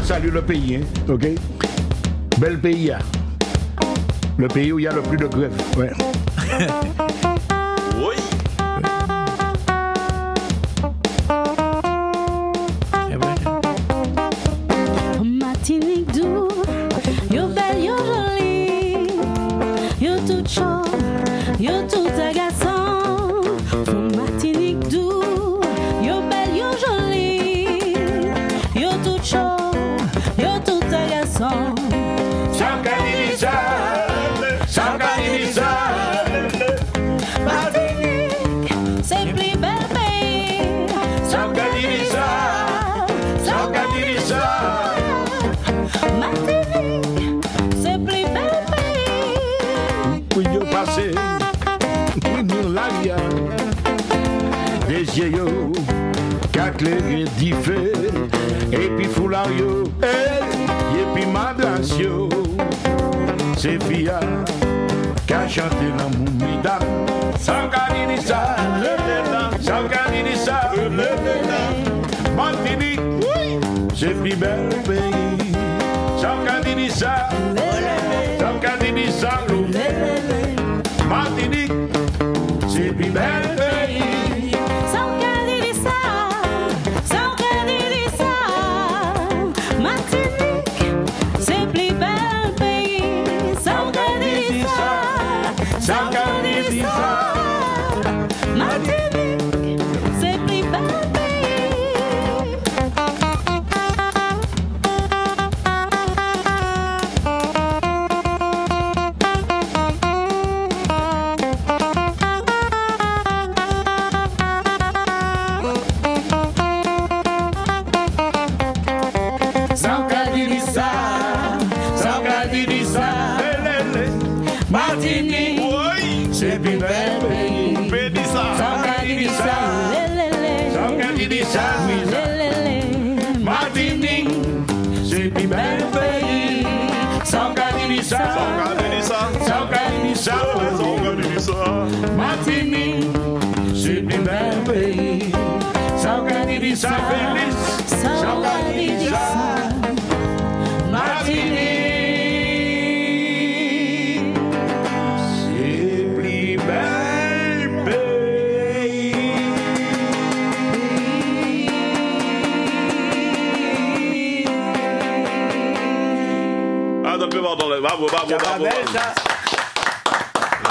je salue le pays, hein, ok? Bel pays, hein. Le pays où il y a le plus de grèves, ouais. Oui. Martinique doux, yo belle, yo jolie, yo tout chaud, yo tout agaçant. Martinique doux, yo belle, yo jolie, yo tout chaud, yo tout agaçant. Martinique, c'est plus bel pays. Martinique, c'est plus bel pays. Pour y passer, nous la vie, des yeux, quatre et dix feux, et puis foulard, et puis madrancio, c'est Fia qui a chanté dans Moumida. Sangadinissa, Sangadinissa, Martinique, c'est plus bel pays. Sangadinissa, Sangadinissa, Martinique, c'est plus bel pays. Sangadinissa, Sangadinissa, Martinique, c'est plus bel pays. Sangadinissa, Sangadinissa, Martinique, c'est plus bel pays. Sangadinissa, Sangadinissa, Martinique, c'est plus bel pays. Sangadinissa, Sangadinissa, Martinique, c'est plus bel pays. Sangadinissa, Sangadinissa, Martinique, c'est plus bel pays. Sangadinissa, Félix, Sangadinissa, Martinique, c'est plus bel pays. Ah, donc, pardon, bravo.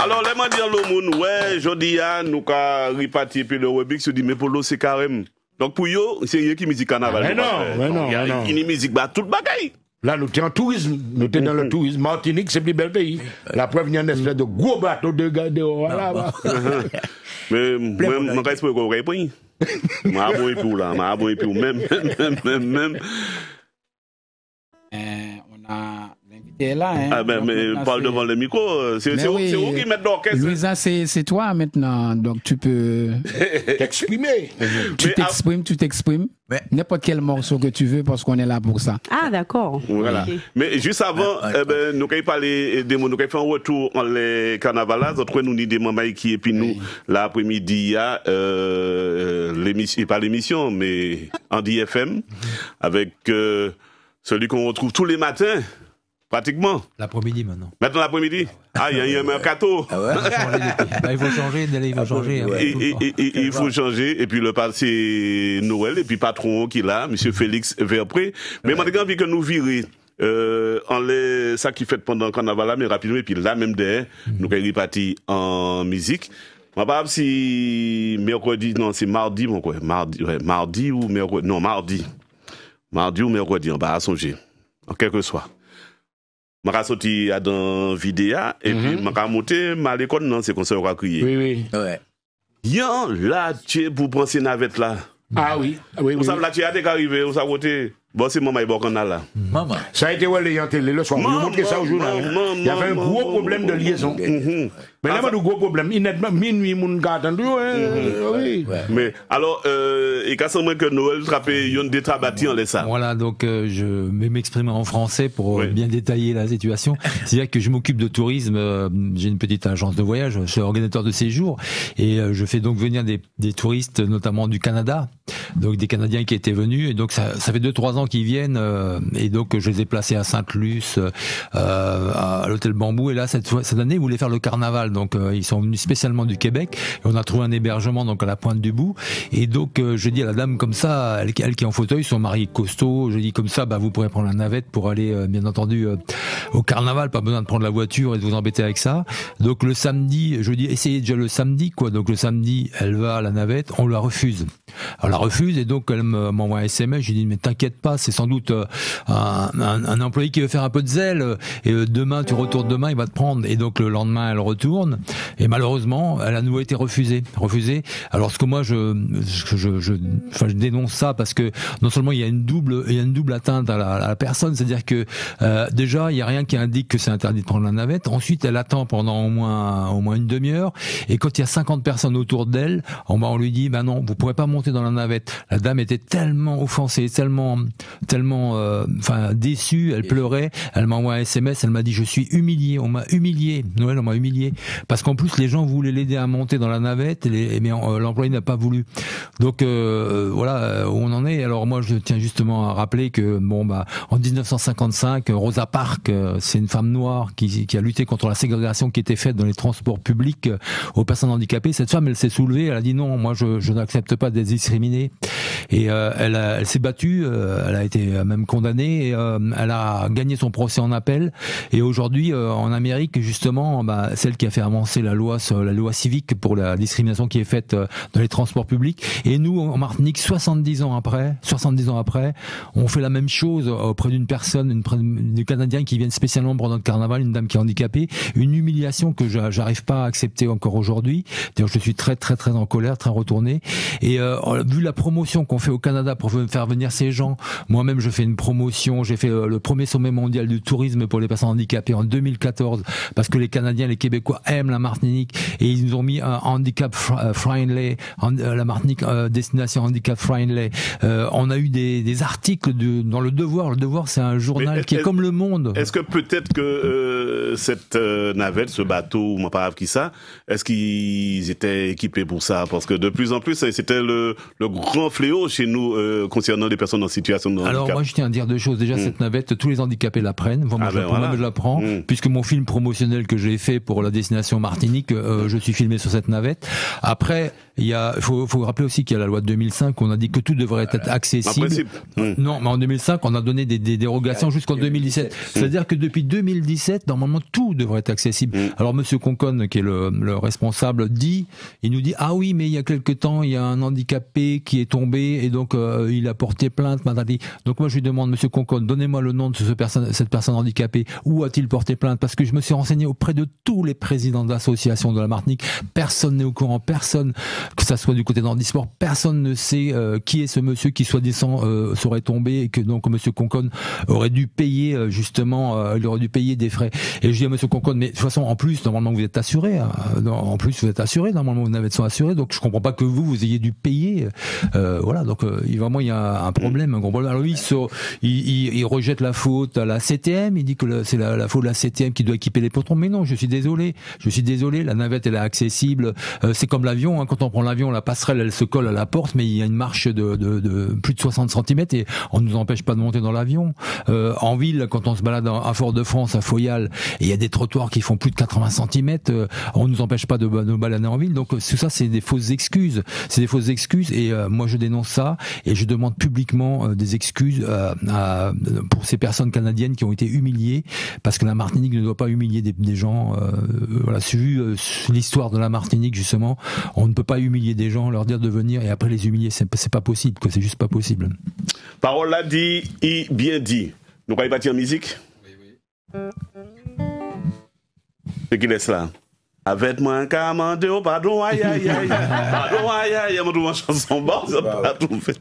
Alors, les gens disent le monde, ouais, jodi a, nous avons reparti, puis le Webix se dit, mais pour l'eau, c'est carrément. Donc, pour eux, c'est eux qui musique carnaval. Mais non. Il y a une musique, bah, tout le bagaille. Là, nous sommes en tourisme. Nous sommes dans le tourisme. Martinique, c'est le plus bel pays. La preuve, il y a une espèce de gros bateau de gars dehors. Voilà. Mais moi, je reste pour le pays. Je suis pour là. Je suis pour même. On a l'invité là. Hein, Ah ben, mais parle devant le micro. C'est vous qui mettez l'orchestre. Louisa, c'est toi maintenant. Donc tu peux T'exprimer. tu t'exprimes. N'importe quel morceau que tu veux parce qu'on est là pour ça. Ah, d'accord. Voilà. Okay. Mais juste avant, nous avons parlé des mots, nous avons fait un retour en les carnavals. Notre nous des mamans qui et puis nous l'après-midi il y a l'émission, pas l'émission, mais Andy FM avec celui qu'on retrouve tous les matins. Pratiquement. L'après-midi maintenant. Maintenant l'après-midi. Ah, il y a un mercato. Ah ouais. Il faut changer, il faut changer. Il faut changer. Et puis le c'est Noël, et puis patron qui est là, monsieur Félix Verpré. Mais moi, j'ai envie que nous virer. Ça qui fait pendant le carnaval là, mais rapidement, et puis là même derrière, nous avons reparti en musique. Je ne sais pas si mercredi, non, c'est mardi, mon quoi. Mardi ou mercredi. Non, mardi. Mardi ou mercredi, on va songer. En quelque soit. Je vais sortir dans vidéo et puis je vais monter à l'école, non, c'est comme ça qu'on va crier. Oui. Ouais. Yan, là, tu es pour penser navette là. Ah oui. Vous savez, là, tu es arrivé, vous savez, bon, c'est maman, il va là. Maman. Ça a été en télé le soir. Vous montrez ça au journal. Il y avait un gros problème de liaison. Mais là, il y a un gros problème. Immédiatement, minuit, mon gars, oui. Mais alors, et quand c'est que Noël trappé, yon des tabati en laissant. Voilà, donc je vais m'exprimer en français pour bien détailler la situation. C'est-à-dire que je m'occupe de tourisme, j'ai une petite agence de voyage, je suis organisateur de séjour et je fais donc venir des touristes, notamment du Canada, donc des Canadiens qui étaient venus, et donc ça fait 2-3 ans qu'ils viennent, et donc je les ai placés à Sainte-Luce, à l'hôtel Bambou, et là cette année ils voulaient faire le carnaval, donc ils sont venus spécialement du Québec, et on a trouvé un hébergement donc à la Pointe du Bout, et donc je dis à la dame comme ça, elle qui est en fauteuil, son mari costaud, je dis comme ça, vous pourrez prendre la navette pour aller bien entendu au carnaval, pas besoin de prendre la voiture et de vous embêter avec ça. Donc le samedi, je dis essayez déjà le samedi quoi. Donc le samedi, elle va à la navette, on la refuse. Elle la refuse et donc elle m'envoie un SMS, je lui dis mais t'inquiète pas, c'est sans doute un employé qui veut faire un peu de zèle, et demain tu retournes demain, il va te prendre. Et donc le lendemain elle retourne, et malheureusement elle a à nouveau été refusée. Alors ce que moi je dénonce ça, parce que non seulement il y a une double atteinte à la personne, c'est-à-dire que déjà il y a rien qui indique que c'est interdit de prendre la navette. Ensuite elle attend pendant au moins une demi-heure, et quand il y a 50 personnes autour d'elle, on lui dit non, vous pourrez pas monter dans la navette. La dame était tellement offensée, tellement déçue, elle pleurait, elle m'a envoyé un SMS, elle m'a dit je suis humiliée, on m'a humilié, Noël, on m'a humilié, parce qu'en plus les gens voulaient l'aider à monter dans la navette, mais l'employé n'a pas voulu. Donc voilà où on en est. Alors moi je tiens justement à rappeler que en 1955, Rosa Parks, c'est une femme noire qui a lutté contre la ségrégation qui était faite dans les transports publics aux personnes handicapées. Cette femme, elle s'est soulevée, elle a dit non, moi je n'accepte pas d'être discriminée, et elle s'est battue, elle a été même condamnée, et elle a gagné son procès en appel, et aujourd'hui en Amérique justement, celle qui a fait avancer la loi civique pour la discrimination qui est faite dans les transports publics, et nous en Martinique 70 ans après, on fait la même chose auprès d'une personne, des Canadiens qui viennent spécialement pour notre carnaval, une dame qui est handicapée, une humiliation que j'arrive pas à accepter encore aujourd'hui. D'ailleurs, je suis très très très en colère, très retourné. Et vu la promotion qu'on fait au Canada pour faire venir ces gens, moi-même je fais une promotion, j'ai fait le premier sommet mondial du tourisme pour les personnes handicapées en 2014, parce que les Canadiens, les Québécois aiment la Martinique, et ils nous ont mis un handicap friendly, la Martinique destination handicap friendly. On a eu des articles dans le Devoir. Le Devoir, c'est un journal qui est comme Le Monde. Est-ce que peut-être que cette navette, ce bateau, ou pas qui ça, est-ce qu'ils étaient équipés pour ça? Parce que de plus en plus, c'était le grand fléau chez nous concernant les personnes en situation de handicap. Alors moi, je tiens à dire deux choses. Déjà, cette navette, tous les handicapés la prennent. Moi, je la prends, puisque mon film promotionnel que j'ai fait pour la destination Martinique, je suis filmé sur cette navette. Après, il faut rappeler aussi qu'il y a la loi de 2005, on a dit que tout devrait être accessible. Non, mais en 2005, on a donné des dérogations jusqu'en 2017. C'est-à-dire que depuis 2017, normalement, tout devrait être accessible. Alors, Monsieur Concon, qui est le responsable, il nous dit, ah oui, mais il y a quelque temps, il y a un handicapé qui est tombé, et donc, il a porté plainte, Donc, moi, je lui demande, Monsieur Concon, donnez-moi le nom de cette personne handicapée. Où a-t-il porté plainte? Parce que je me suis renseigné auprès de tous les présidents d'associations de la Martinique. Personne n'est au courant, personne, que ça soit du côté d'Handisport, personne ne sait qui est ce monsieur qui soi-disant serait tombé, et que donc Monsieur Concon aurait dû payer il aurait dû payer des frais. Et je dis à Monsieur Concon, mais de toute façon, en plus, normalement vous êtes assuré, normalement vos navettes sont assurées, donc je comprends pas que vous ayez dû payer. Voilà, donc vraiment il y a un problème, un gros problème. Alors lui, il rejette la faute à la CTM, il dit que c'est la faute de la CTM qui doit équiper les pontons, mais non, je suis désolé, la navette elle est accessible, c'est comme l'avion, quand on prend l'avion, la passerelle elle se colle à la porte, mais il y a une marche de plus de 60 cm, et on ne nous empêche pas de monter dans l'avion. En ville, quand on se balade à Fort-de-France, à Foyal, et il y a des trottoirs qui font plus de 80 cm, on ne nous empêche pas de nous balader en ville. Donc tout ça, c'est des fausses excuses. Et moi je dénonce ça, et je demande publiquement des excuses pour ces personnes canadiennes qui ont été humiliées, parce que la Martinique ne doit pas humilier des gens. Voilà, vu l'histoire de la Martinique, justement, on ne peut pas humilier des gens, leur dire de venir et après les humilier, c'est pas possible, quoi, c'est juste pas possible. Parole là dit, bien dit. Nous allons partir en musique? Oui. C'est qui laisse là? Avec moi, commandé au pardon, aïe, aïe, aïe. Pardon, aïe, aïe, aïe, moi, chanson basse, pas tout fait.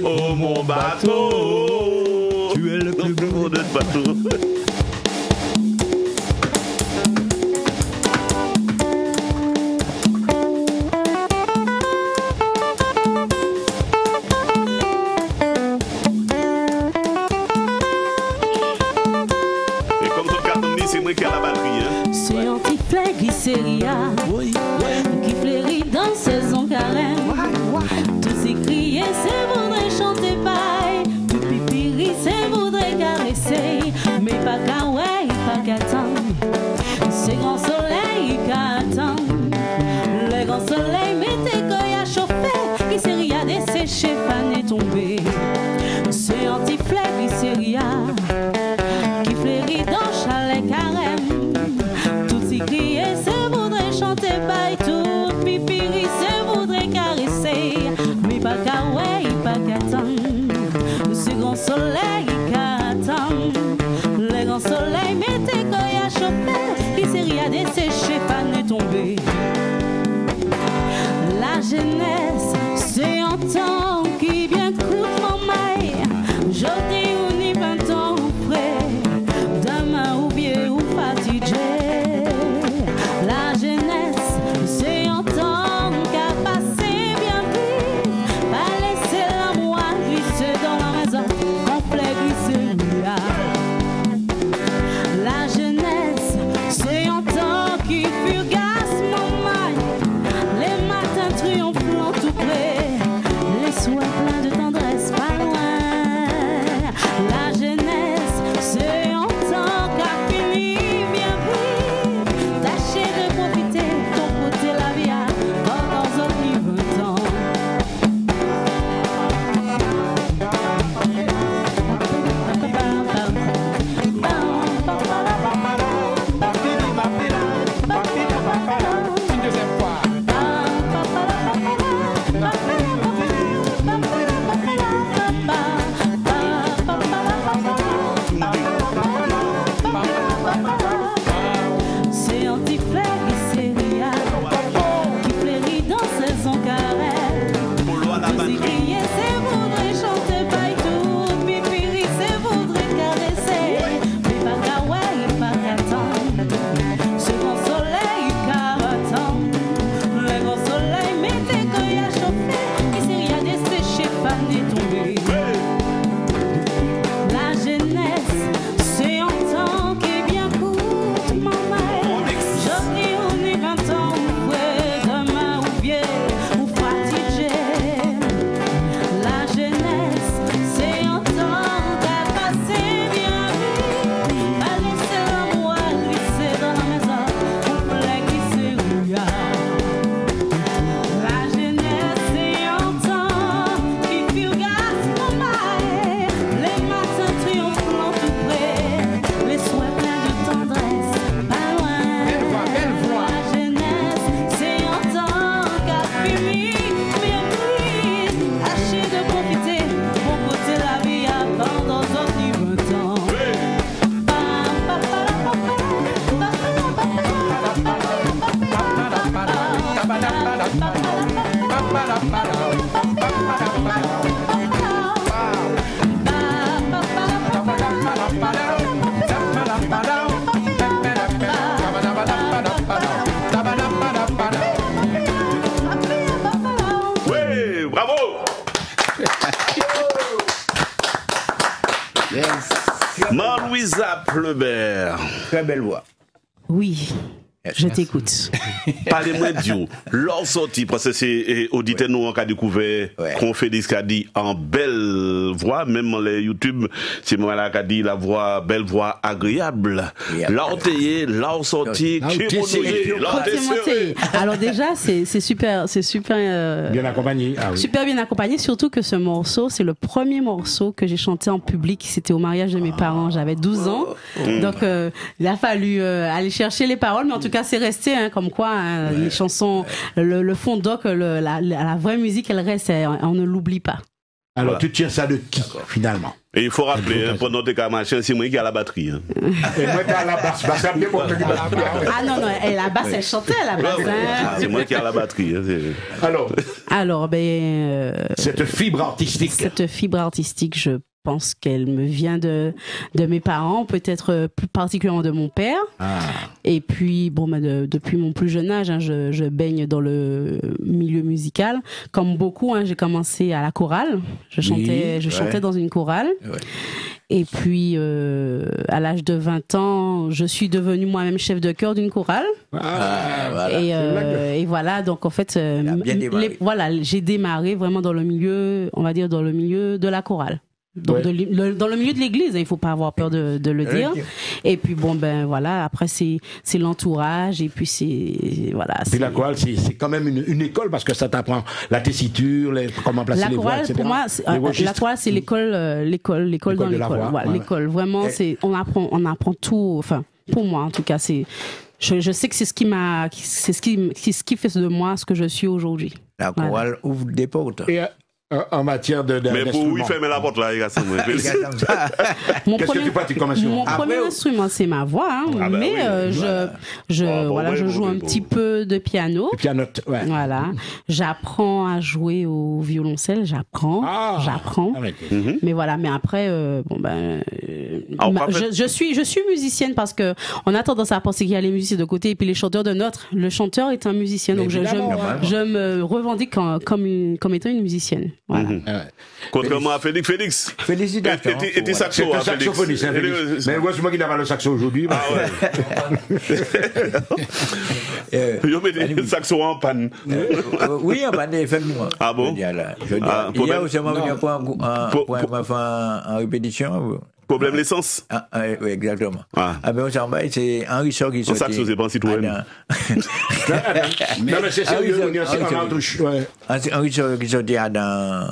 Oh, mon bateau, tu es le plus beau de bateau. C'est un petit fleur glycéria qui fleurit dans saison carême. jeunesse, c'est un temps qui bien coûte mon maille. Aujourd'hui, on y 20 ans frais, demain ou vieux ou fatigué. La jeunesse, c'est un temps qu'a passé bien vite. Pas laisser la moelle glisser dans la maison, complet glisser là. La jeunesse, c'est un temps qui fugace mon maille. Les matins triomphants tout près, les soirs pleins de tendresse pas loin. La jeunesse, c'est un temps qu'a fini bien vite. Tâchez de profiter, ton côté la vie a encore autres 20 ans. Une deuxième fois. C'est anti-fleur qui séria, qui fleurit dans saison carrée. Musique crier, c'est voudrait chanter paille tout, pipiri, c'est voudrait caresser. Mais pas qu'à ouais, pas qu'à attendre. Ce grand soleil caratant, le grand soleil mettez qu'il y a chauffé, qui s'est rien desséché, pas ni tombé. La jeunesse, c'est un temps qui bien coûte mon maille. J'oublie on est 20 ans, ouais, demain ou vieux ou fatigué. La jeunesse, c'est un temps qu'a passé bien vite. Pas laisser la moelle glisser dans la maison, complet glisser rouillard. La jeunesse, c'est un temps qui fugace mon maille. Les matins triomphants tout près, les soirs pleins de tendresse pas loin. Belle voix. La jeunesse, c'est un temps qu'a fini bien vite. Tâchez de profiter, pour côté la vie avant dans autres 20 ans. Oui, bravo. Marie-Louisa Pleubert. Très belle voix. Oui, je t'écoute. Parlez-moi de vous. Leur sortie, parce que c'est auditeur nous qui a découvert qu'on fait des qui a dit en belle voix, même dans les YouTube, c'est moi là qui a dit la voix, belle voix agréable. Leur tayé, leur sortie, Alors déjà, c'est super, Bien accompagné. Ah oui. super bien accompagné, surtout que ce morceau, c'est le premier morceau que j'ai chanté en public. C'était au mariage de mes parents. J'avais 12 ans. Donc, il a fallu aller chercher les paroles, mais en tout cas, c'est resté, hein, comme quoi, hein, les chansons, le fond doc, la vraie musique, elle reste, on ne l'oublie pas. Alors, Voilà. tu tiens ça de qui, finalement? Et il faut rappeler, hein, pendant tes machin, c'est moi qui a la batterie. Hein. Et moi, t'es à la basse. Bah, ça bien pour te dire. Ah non, la basse, elle chantait, la basse. hein. C'est moi qui a la batterie. Hein, Alors, Cette fibre artistique, je pense qu'elle me vient de mes parents, peut-être plus particulièrement de mon père. Et puis, depuis mon plus jeune âge, hein, je baigne dans le milieu musical. Comme beaucoup, hein, j'ai commencé à la chorale. Je chantais dans une chorale. Ouais. Et puis, à l'âge de 20 ans, je suis devenue moi-même chef de chœur d'une chorale. Voilà. Et voilà, donc en fait, j'ai démarré vraiment dans le milieu, on va dire dans le milieu de la chorale. Donc dans le milieu de l'église, il ne faut pas avoir peur de le dire. Et puis voilà, après c'est l'entourage et puis voilà. Puis la chorale, c'est quand même une école parce que ça t'apprend la tessiture, comment placer les voix, etc. Pour moi, la chorale c'est l'école dans l'école. Voilà, l'école, vraiment, on apprend tout. Enfin, pour moi en tout cas, je sais que c'est ce qui fait de moi ce que je suis aujourd'hui. La chorale ouvre des portes. En matière de mais pour lui fermer la porte là, il y a ça. Qu'est-ce que tu pratiques comme instrument? Mon premier instrument, c'est ma voix, hein, mais je joue un petit peu de piano. Le piano, ouais. Voilà. J'apprends à jouer au violoncelle, j'apprends. Mais voilà, mais après, je suis musicienne parce que on a tendance à penser qu'il y a les musiciens de côté et puis les chanteurs de notre. Le chanteur est un musicien, donc je me revendique comme étant une musicienne. Voilà. Contrairement à Félix. Félicitations. Et saxo, c'est un saxophoniste. Mais moi, c'est moi qui n'ai pas le saxo aujourd'hui. Ah ouais. Je mets le saxo en panne. Oui, en panne, effectivement. Ah bon? Il y a aussi en répétition. Problème l'essence? Oui, exactement. Mais on s'en va, c'est Henri Sor qui sortit. Saxo, c'est pas un citoyen. Non, mais c'est sérieux, on est en touche. Henri Sor qui sortit dans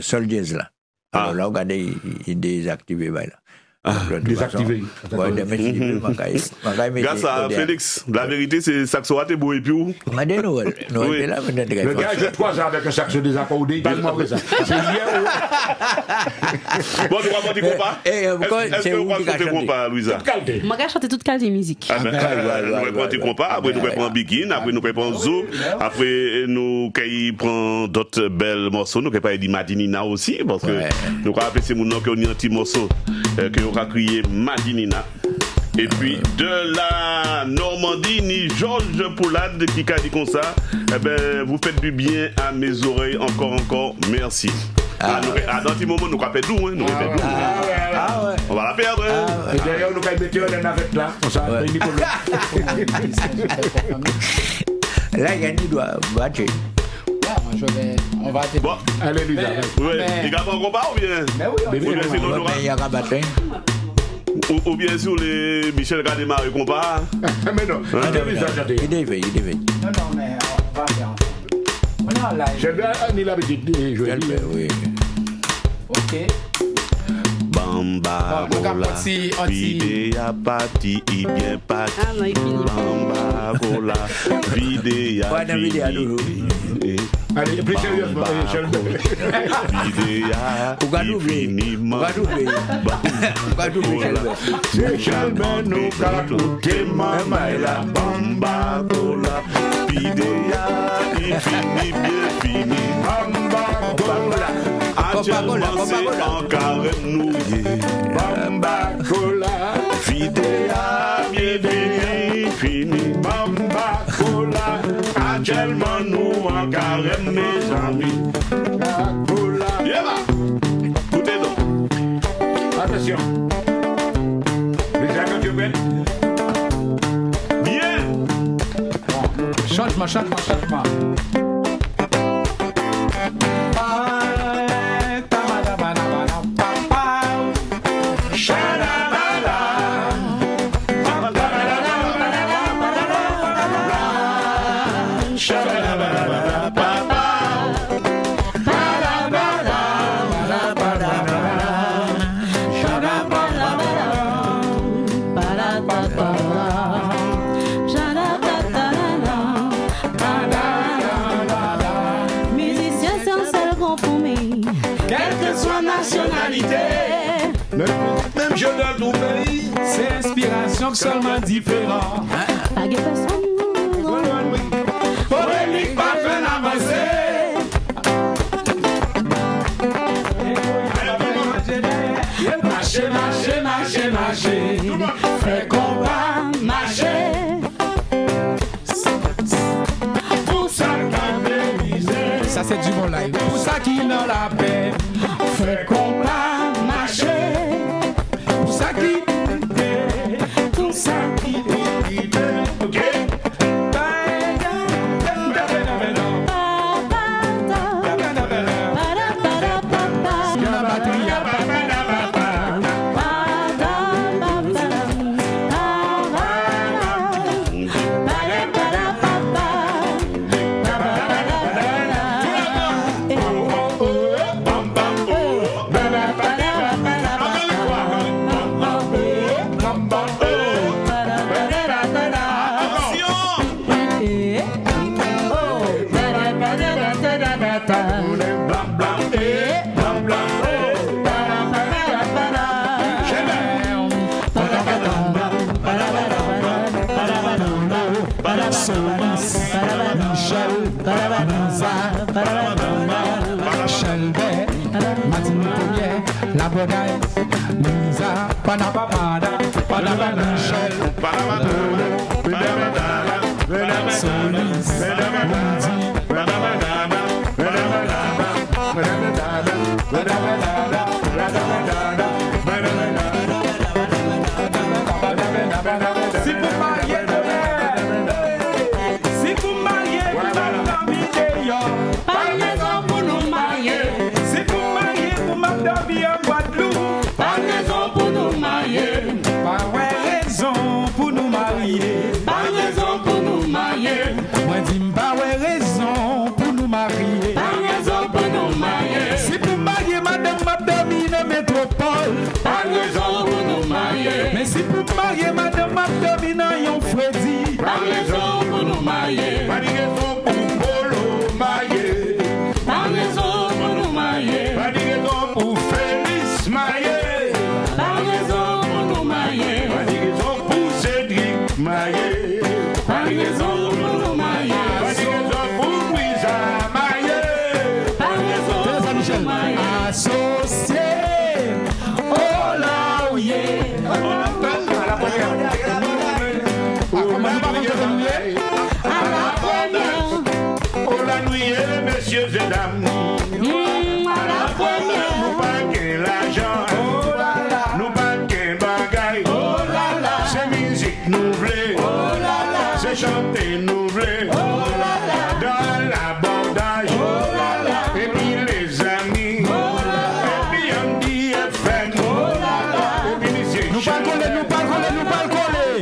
Sol Dièse là. Alors là, regardez, il désactivé, là. Désactivé. Grâce à Félix, la vérité, c'est saxo à tes beaux et puis où? Le gars, j'ai 3 ans avec un saxo désaccordé, parle-moi de ça. C'est hier. Bon, tu vas pas dire compas? Est-ce que vous chantez compas, Louisa? Moi, je chante toute qualité musique. Nous prendre compas, après nous prendre bikini, après nous prendre zoo, après nous prendre d'autres belles morceaux, nous pas dit Madinina aussi, parce que nous avons appelé ces mots qu'on y a un petit morceau que on a crié Madinina. Et puis de la Normandie, ni Georges Poulade qui a dit comme ça, vous faites du bien à mes oreilles, encore, merci. Dans un petit moment, nous avons fait d'où, hein, on va la perdre. Et d'ailleurs, nous avons mis un navette là, on s'en va Nicolas. Là, Yanni doit battre. On va bon, allez, Lisa. Il y a pas un combat ou bien? Il y a un battre. Ou bien sûr, les Michel Gademar et compas. Mais non, il devait. Non, mais on va faire. On est en live. J'ai bien ni l'habitude de jouer. Ok. Bamba, vide ya parti, il bien parti. Bamba, cola, vide ya fini. Allez, plus sérieusement, vide ya infiniment. Shelben nous cacoute, maman, la bamba, cola, vide ya infini, bien fini. bamba, cola. Actuellement, c'est en carême nouillé. Bamba cola, Vidéa, bien fini. bamba cola, actuellement nous en carême mes amis. Cola. Yéba, écoutez donc. Attention. Les amis, tu veux? Bien. Chante-moi. Musicien, c'est un seul confondu. Quelle que soit nationalité. Même je dans tout pays. C'est inspiration seulement différent. Pas de personne. Polémique, pas peine avancer. Marcher. Fait combat, marcher. Pour ça qu'on est Ça, c'est du bon live. Pour ça qu'il dans la paix. Fait combat, marcher. Pour ça qu'il Tout ça qui ok. La Bodaye, Lisa, Panapada, Panabana, Michel, Solis, Si vous mariez pas raison pour nous marier. Si vous mariez pour Madame en Guadeloupe, pas raison pour nous marier. Pas raison pour nous marier. Pas raison pour nous marier. moi dis pas raison pour nous marier. Pas raison pour nous marier. Si vous mariez Madame Abdomine métropole, Pas raison pour nous marier. mais si vous mariez Madame Abdomine yon Freddy, Pas raison pour nous marier. Pas de raison pour Polo marier. Pas raison pour nous marier. Pas de raison pour Félix marier. Pas raison pour nous marier. Pas de raison pour Cédric marier. Pas raison pour nous marier. Pas de raison pour Louisa marier. Pas raison pour nous marier. associé. Oh là, oui. Oh la nuit, messieurs et dames. À la première. Nous pas qu'un l'argent. Nous pas qu'un bagaille. C'est musique nous voulons. C'est chanter nous voulons. Dans l'abordage. Et puis les amis. Et puis on dit FM. Et puis monsieur Nous pas coller, nous pas coller, nous pas coller.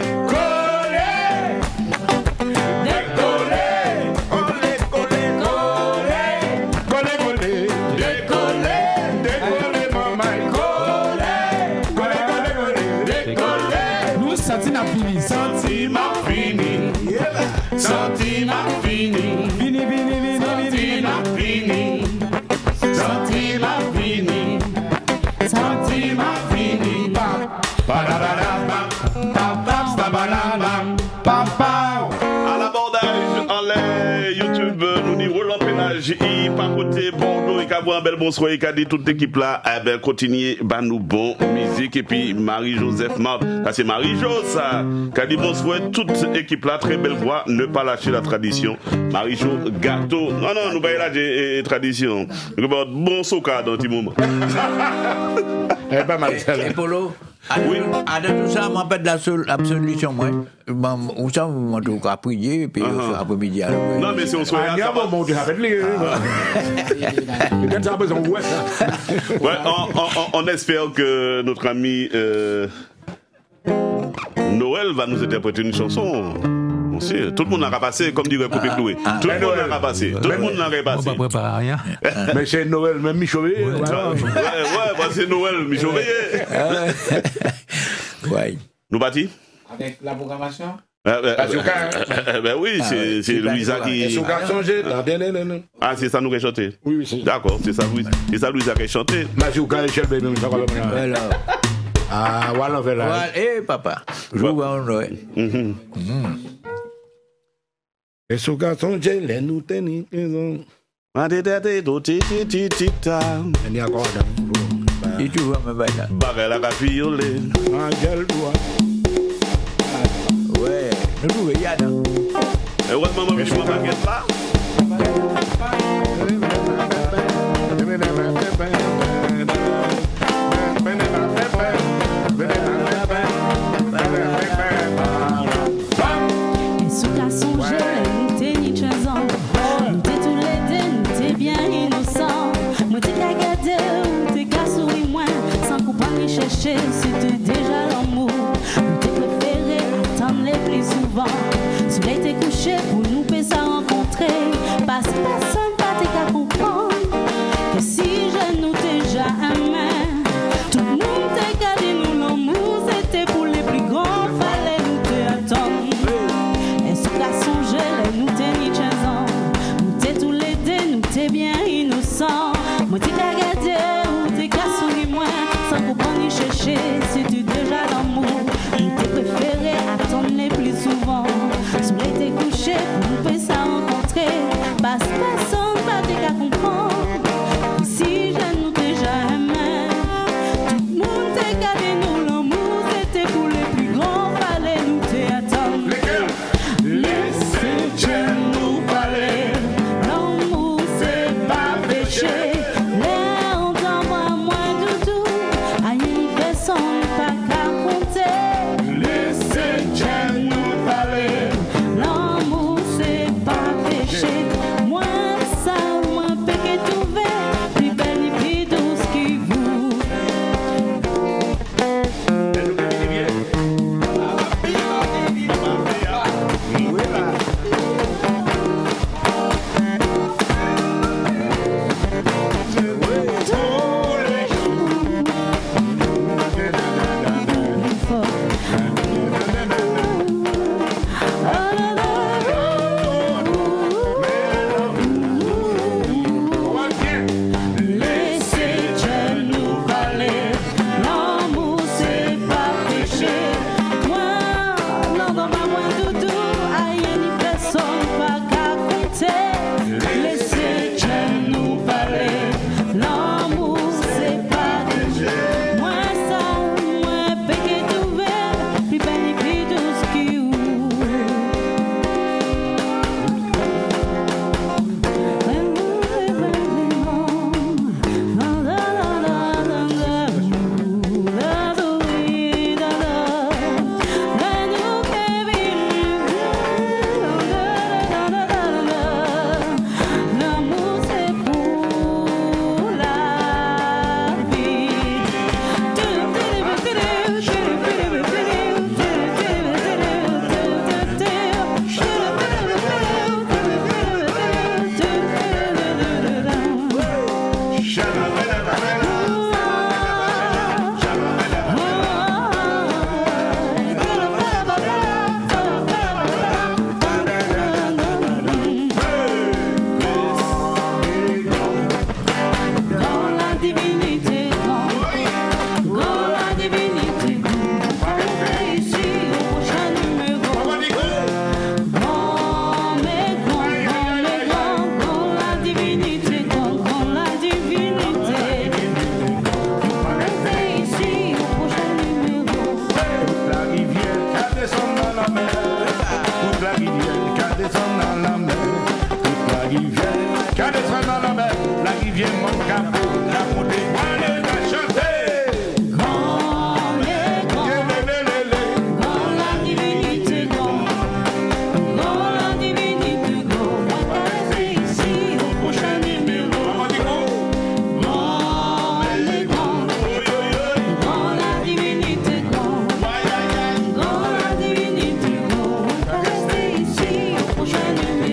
Nous sentiment fini, Sentiment fini, sentiment fini, fini, fini, fini, fini. sentiment fini, sentiment fini. À l'abordage en l'air, YouTube nous dit Roland Pénage, il pas côté Bordeaux, il a un bel bonsoir, il a dit toute l'équipe là, eh ben continuez, bah nous bon musique et puis Marie-Joseph Marc, ça c'est Marie-Jo ça, qui a dit bonsoir toute équipe là, très belle voix, ne pas lâcher la tradition. Marie-Jo gâteau, non nous pas lâcher tradition, bon soca dans un petit moment. Eh pas mal ça. Et Polo, Oui. à tout ça, moi, pas de la solution, moi. Où ça, moi, je vais prier, et puis après-midi, alors. Non mais si on soit Il y a un moment où tu as fait les. Quand ça a besoin de ça. Ouais, on espère que notre ami Noël va nous interpréter une chanson. On sait, tout le monde n'a passé, comme dirait Coupé Cloué. Tout le monde n'a passé. Tout le monde n'a On passé. va préparer rien. Mais c'est Noël, même Michauvé. Ouais, bah, c'est Noël, Michauvé. Ouais. Nous bâtis? Avec la programmation? Ben oui, c'est Louisa qui. Son gars changé. Ah, c'est ça nous qui a chanté? Oui, c'est ça. D'accord, c'est ça Louisa qui a chanté. Mazouka et Shelby, même ça. Voilà. Ah, voilà, on fait là. Voilà. Eh, papa, je vous vois en Noël. Et son gars changé, les nous tenons. Il y a encore un. Et tu vois, me baila. Barre la cafiolée. Ouais. Nous jouons, il y a dans. Et ouais, maman, je m'en baguette là. Et sous la songe, nous t'es ni 15 ans. Nous t'es tous les deux, nous t'es bien innocents. Moi t'es qu'à garder, ou t'es qu'à sourire moins. Sans qu'on pas ni chercher, c'était déjà l'amour. Nous t'es préféré, attendre les plus souvent. Soleil t'es couché, pour nous peut ça rencontrer. Parce que personne pas t'es qu'à comprendre. Que si je nous déjà aimé, tout le monde t'es qu'à dire nous l'amour, c'était pour les plus grands. Fallait nous te attendre. Et sous la songe, nous t'es ni 15 ans. Nous t'es tous les deux, nous t'es t'es bien innocent. Moi, t'es qu'à garder ou t'es qu'à sourire moins. Sans comprendre ni chercher si tu déjà l'amour. T'es préféré attendre les plus souvent. Soleil t'es couché, on peut s'en rencontrer. Parce que personne va t'es qu'à comprendre. Si je nous déjà aimé, tout le monde t'est gardé nous. L'amour c'était pour les plus grands. Fallait nous t'y attendre. Laissez Dieu nous parler. L'amour c'est pas péché. L'air on t'envoie moins du tout. À une personne pas qu'à compter. Laissez Dieu nous parler. L'amour c'est pas péché. Moins ça, moins péché tout vert. Plus belle et plus douce qui vous. Laissez Dieu nous parler. L'amour c'est pas péché. Moi, non, non, pas moins doudou. Aïe, ni personne pas qu'à compter. Laissez Dieu nous parler. L'amour c'est pas péché. Moins ça, moins péché tout vert. Plus belle et plus douce qui ouvre. L'amour c'est pour la vie. Dans la divinité, dans la divinité, on ici au prochain numéro. Dans la divinité, dans la divinité, on ici au prochain numéro. Toute la rivière qui descend dans la mer. Toute la rivière qui descend dans la mer. Toute la rivière qui descend dans la mer. La rivière monte capot, la monte allez la chanter. Dans la divinité, dans la divinité, on est ici au prochain numéro. Dans la divinité, dans la divinité, on est ici au prochain numéro.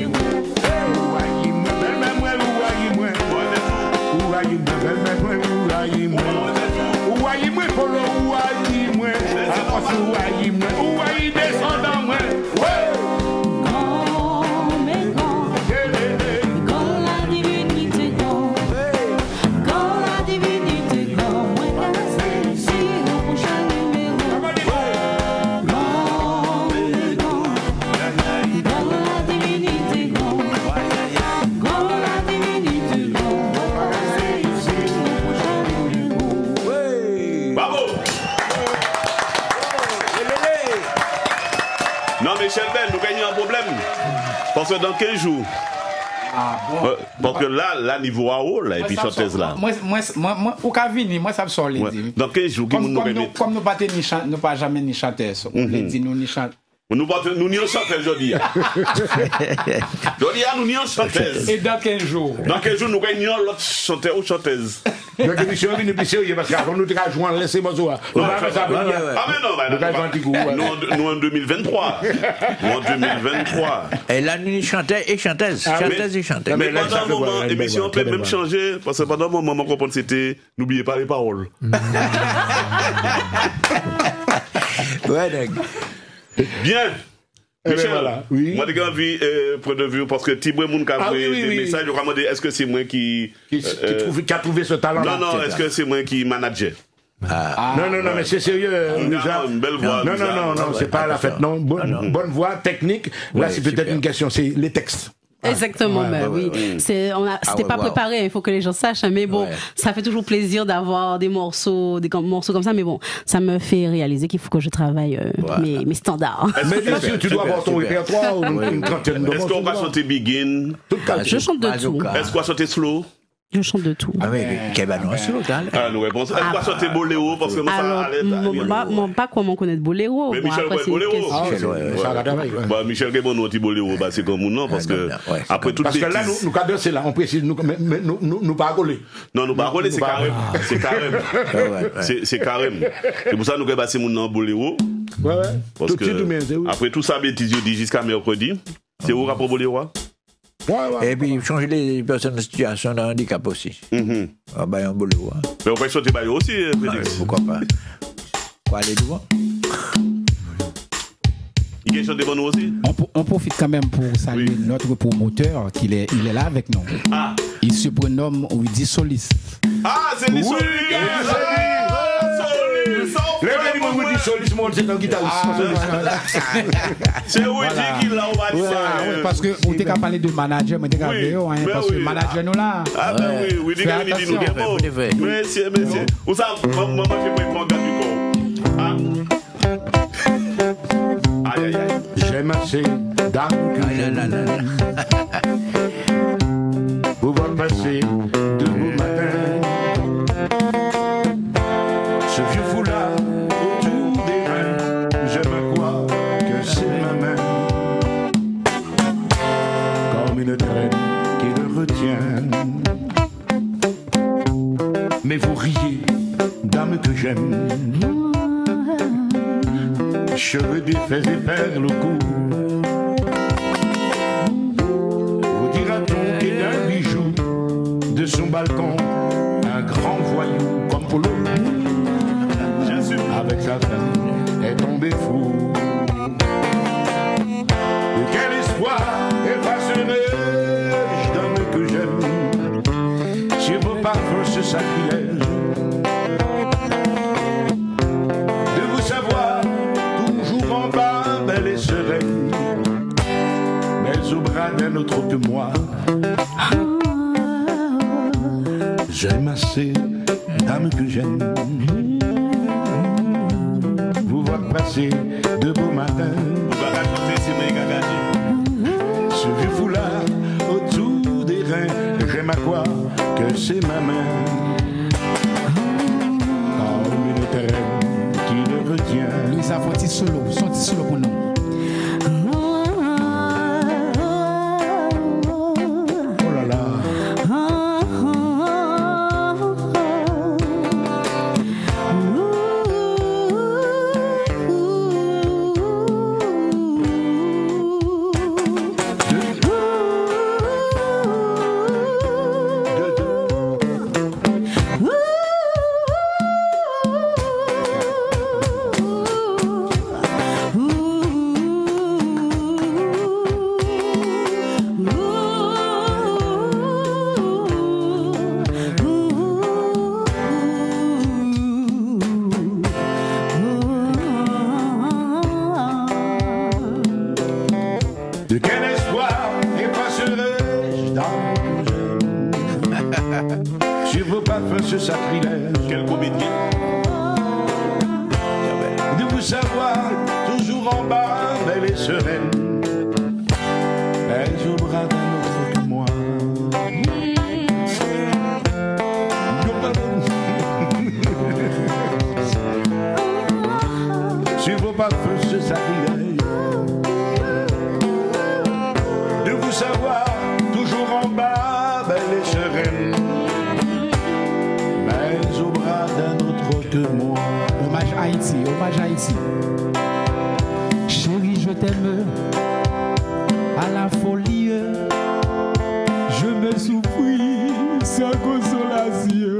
Non, mais Shelbel, nous gagnons un problème. Parce que dans 15 jours. Ah, bon. Parce que là, niveau à haut, là, et puis chanteuse là. Moi, au cas vini, moi, ça me sort les dire. Dans 15 jours, qui nous remet. Comme nous pas jamais ni chanter ça. Les dit nous ni chanter. Nous n'y en chanteuse, je dis. Nous n'y en chanteuse. Et dans 15 jours. Dans 15 jours, nous gagnons l'autre chanteur ou chanteuse. Donc, l'émission est plus sérieuse parce qu'avant nous, nous jouons, laissez-moi jouer. Ah, mais non, nous en 2023. Nous en 2023. Et là, nous chantons et chanteuse. Chanteuse et chanteuse. Mais pendant un moment, l'émission peut même changer. Parce que pendant un moment, on comprend que c'était n'oubliez pas les paroles. Ouais, d'accord. Bien. Michel, voilà, oui. moi j'ai envie point de vue parce que Tibre moun ka des messages, je demander est-ce que c'est moi qui a trouvé ce talent là. Non, est-ce que c'est moi qui manager? Non, mais c'est sérieux. Une belle voix. Non, c'est pas la fête. Non, bonne voix, technique. Là, c'est peut-être une question, c'est les textes. Exactement, oui. C'était pas préparé, il faut que les gens sachent, mais bon, ça fait toujours plaisir d'avoir des morceaux comme ça, mais bon, ça me fait réaliser qu'il faut que je travaille mes standards. Mais bien sûr, tu dois avoir ton répertoire, une trentaine de morceaux. Est-ce qu'on va chanter Begin? Je chante de tout. Est-ce qu'on va chanter Slow? Je chante de tout. Ah oui, Kebanon slow, nous répondons. Est-ce qu'on va chanter Boléro? Parce que moi, ça allait. Pas comment connaître Boléro. Mais Michel connaît Boléro. Michel Kebanon dit Boléro, c'est comme non, parce que après tout. Parce que là, nous cadrons, c'est là, on précise, nous pas rigoler. Non, nous pas rigoler, c'est carême. C'est carême. C'est pour ça que nous avons passé mon nom Boléro. Parce que après tout ça, bêtise, je dis jusqu'à mercredi. C'est où rapport Boléro? Et puis, changer les personnes en situation de handicap aussi. Ah, bah, un boulot. Mais on peut chanter Bayo aussi, Félix. Pourquoi pas? Quoi, aller devant? Il y a chanté Bono aussi? On profite quand même pour saluer notre promoteur, il est là avec nous. Il se prénomme Widi Solis. C'est lui, Solis! C'est un guitariste. C'est Widi qui l'a, on va dire ça. Parce que on t'a parlé de manager, mais t'as parce que manager nous là. Oui, Widi qui dit nous bon. Merci. Où ça, maman, j'ai pris mon gars du corps. Aïe. J'aime assez d'âme. Pouvoir passer de beaux matins. Ce vieux foulard autour des reins, j'aime quoi que c'est ma main. Comme une traîne qui le retient. Mais vous riez, dame que j'aime. Cheveux défaits et perles au cou. Vous dira-t-on qu'il est un bijou de son balcon, un grand voyou comme Polo. Avec sa femme est tombé fou. De quel espoir effacerai-je d'homme que j'aime sur vos parfums ce sacrilège de vous savoir toujours en bas, belle et sereine, mais au bras d'un autre que moi. J'aime assez, dame que j'aime, vous voir passer de beaux matins. Ce vieux foulard autour des reins, j'aime à quoi que c'est ma main. Comme une terre qui le retient. Louis a fait son petit solo pour nous. De quel espoir effacerai-je dans que j'aime sur vos parfums ce sacrilège. Quel comédien. De vous savoir toujours en bas, belle et sereine, mais au bras d'un autre que moi. Sur vos parfums ce sacrilège, de vous savoir toujours en bas, belle et sereine, mais au bras d'un autre que moi. Hommage Haïti, hommage Haïti. Chérie, je t'aime à la folie. Je me souffris sans consolation.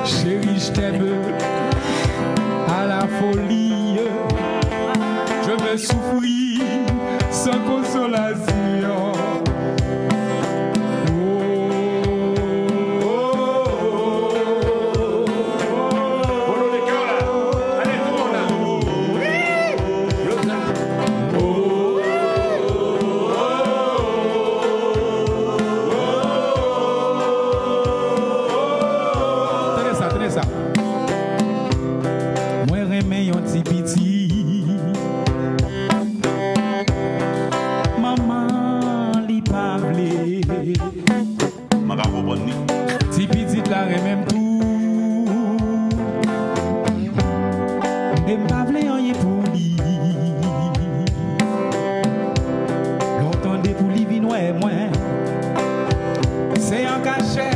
Chérie, je t'aime à la folie. Je me souffris pas comprendre ni. Si petite la même tout. M'pa vle rien pour lui. L'entendez pour lui vin ouais moi. C'est un cachet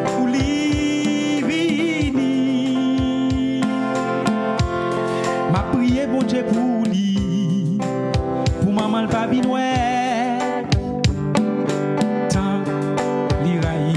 pour lui vini. M'a prié bon Dieu pour lui. Pour maman le pas vin ouais. Tant li raï.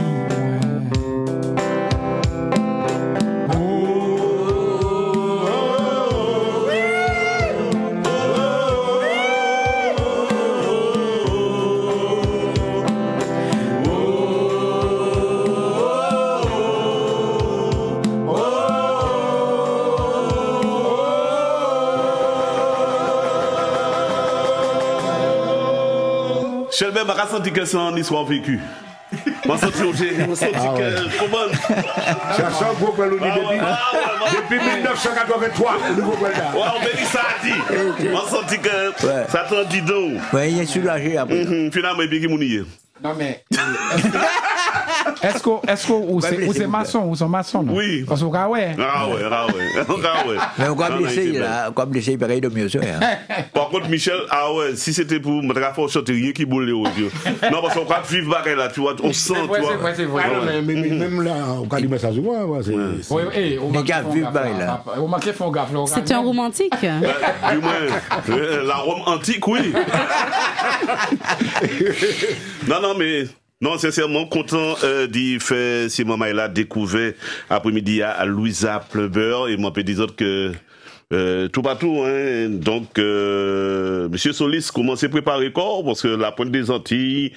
Shelby m'a senti que c'est une histoire vécue. M'a senti que comment Cherchant un gros poil depuis 1983 au nouveau poil là. Ouais, on me dit ça dit. M'a senti que ça t'en dit donc. Ouais, il est soulagé après. Finalement il qui mounier. Non mais est-ce que ou c'est maçon ou sont maçons non? Oui. Parce que ouais. Ah ouais. Mais on va blesser là, on va blesser pareil de mieux ça. Par contre Michel, ah ouais, si c'était pour me faire chanter rien qui boule aux yeux. Non parce qu'on va vivre bagarre là, tu vois, on sent toi. C'est vrai. Même là, on va dire ça souvent, c'est Oui, on Les gars vivent bagarre là. On manque font gaffe là. C'est un romantique. Du moins, la Rome antique, oui. Non, mais non, sincèrement, content d'y faire si maman a découvert après-midi à Louisa Pleubeur et moi peut dire que tout partout, hein. Donc, Monsieur Solis commence à préparer corps parce que la pointe des Antilles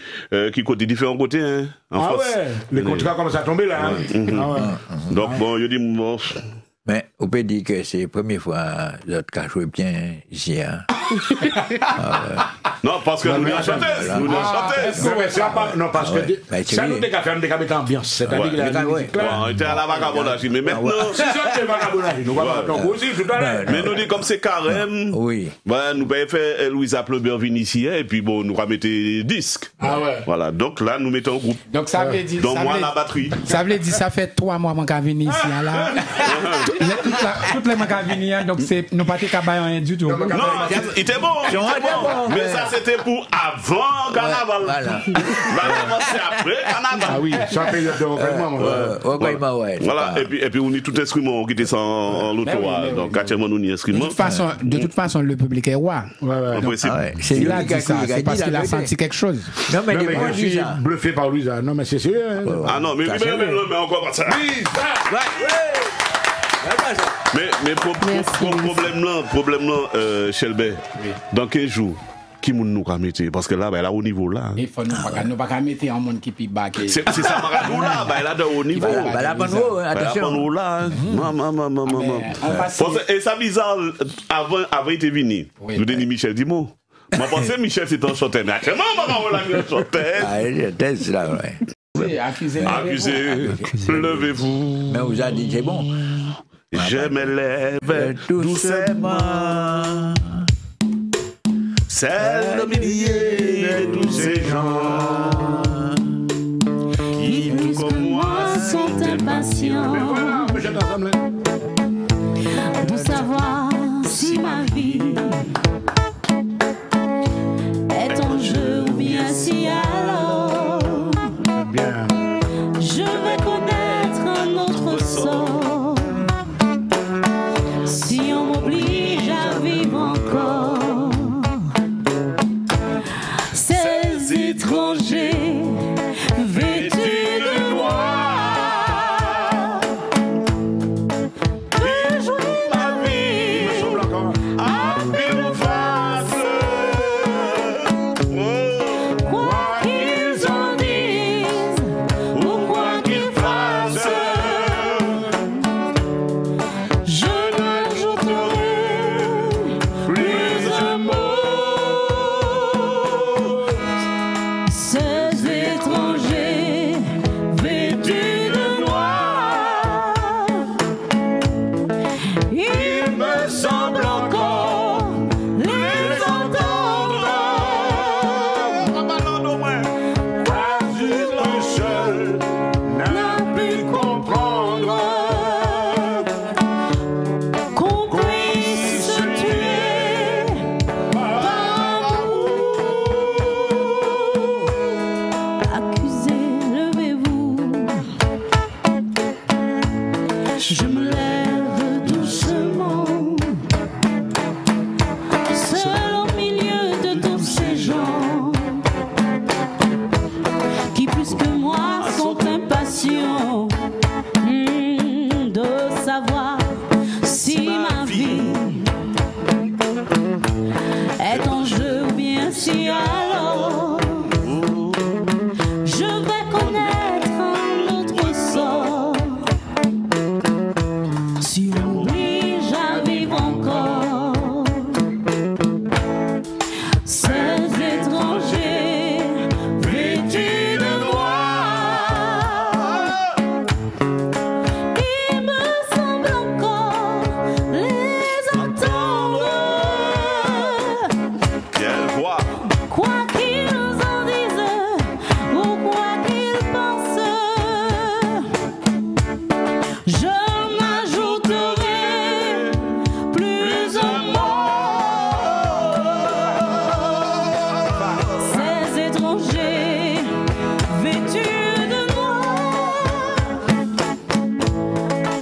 qui côté différents côtés, hein. En France. Ouais, les contrats commencent à tomber là. Donc bon, je dis bon. Mais on peut dire que c'est la première fois que l'autre a joué bien ici. Hein. Non, parce que nous l'avons chanté. Non, parce que ça nous décafé, on décafé ambiance. C'est-à-dire que la musique là. On était à la vagabondage, mais maintenant. Si c'est vagabondage, nous allons aussi tout à l'heure. Mais nous dit comme c'est carême. Oui. Nous pouvons faire Louisa Pleubeur ici et puis bon, nous allons mettre disques. Ah ouais. Voilà, donc là, nous mettons un groupe. Donc ça veut dire. Donc moi, la batterie. Ça veut dire ça fait 3 mois qu'on vient ici là. Toutes les gens qui viennent donc c'est nous pas cabayon du tout. Non, il était bon. Mais ça c'était pour avant carnaval. Voilà. C'est après carnaval. Ah oui, c'est une période de recueillement. Voilà, et puis on est tout instrument qui était sans l'autre. Donc actuellement nous n'y instrument. De toute façon le public est roi. C'est lui qui a dit ça, c'est parce qu'il a senti quelque chose. Non mais je suis bluffé par Louisa. Non mais c'est sérieux. Ah non, mais encore pas ça. Mais problème là, Shelby, dans 15 jours, qui nous a mis parce que là, là au niveau là. Il faut nous pas mettre un monde qui pique bas. C'est ça, Maradou là, là dans au niveau. Là, attention. Là, et ça bizarre, avant été venu, nous dit Michel Dimo. Je pensais Michel c'était un chanteur, mais actuellement, on l'a mis un chanteur. Ah, c'est là, ouais. Accusé, levez-vous. Mais vous avez dit, c'est bon. Je me lève doucement. C'est le milieu de tous ces gens qui, plus comme moi, sont impatients de savoir si ma vie est en jeu ou bien si alors je vais connaître un autre sort. Si on m'oblige à vivre encore, ces étrangers vêtus de noir peuvent jouer ma vie à pile face. Quoi qu'ils en disent, Je me lève doucement, seul au milieu de tous ces gens qui plus que moi sont impatients de savoir si ma vie est en jeu ou bien si alors je vais connaître un autre sort. Si on m'oblige à vivre encore, ces étrangers vêtus de noir, il me semble encore les entendre. Quelle voix! Quoi qu'ils en disent ou quoi qu'ils pensent, je m'ajouterai plus un mot. Ces étrangers vêtus de noir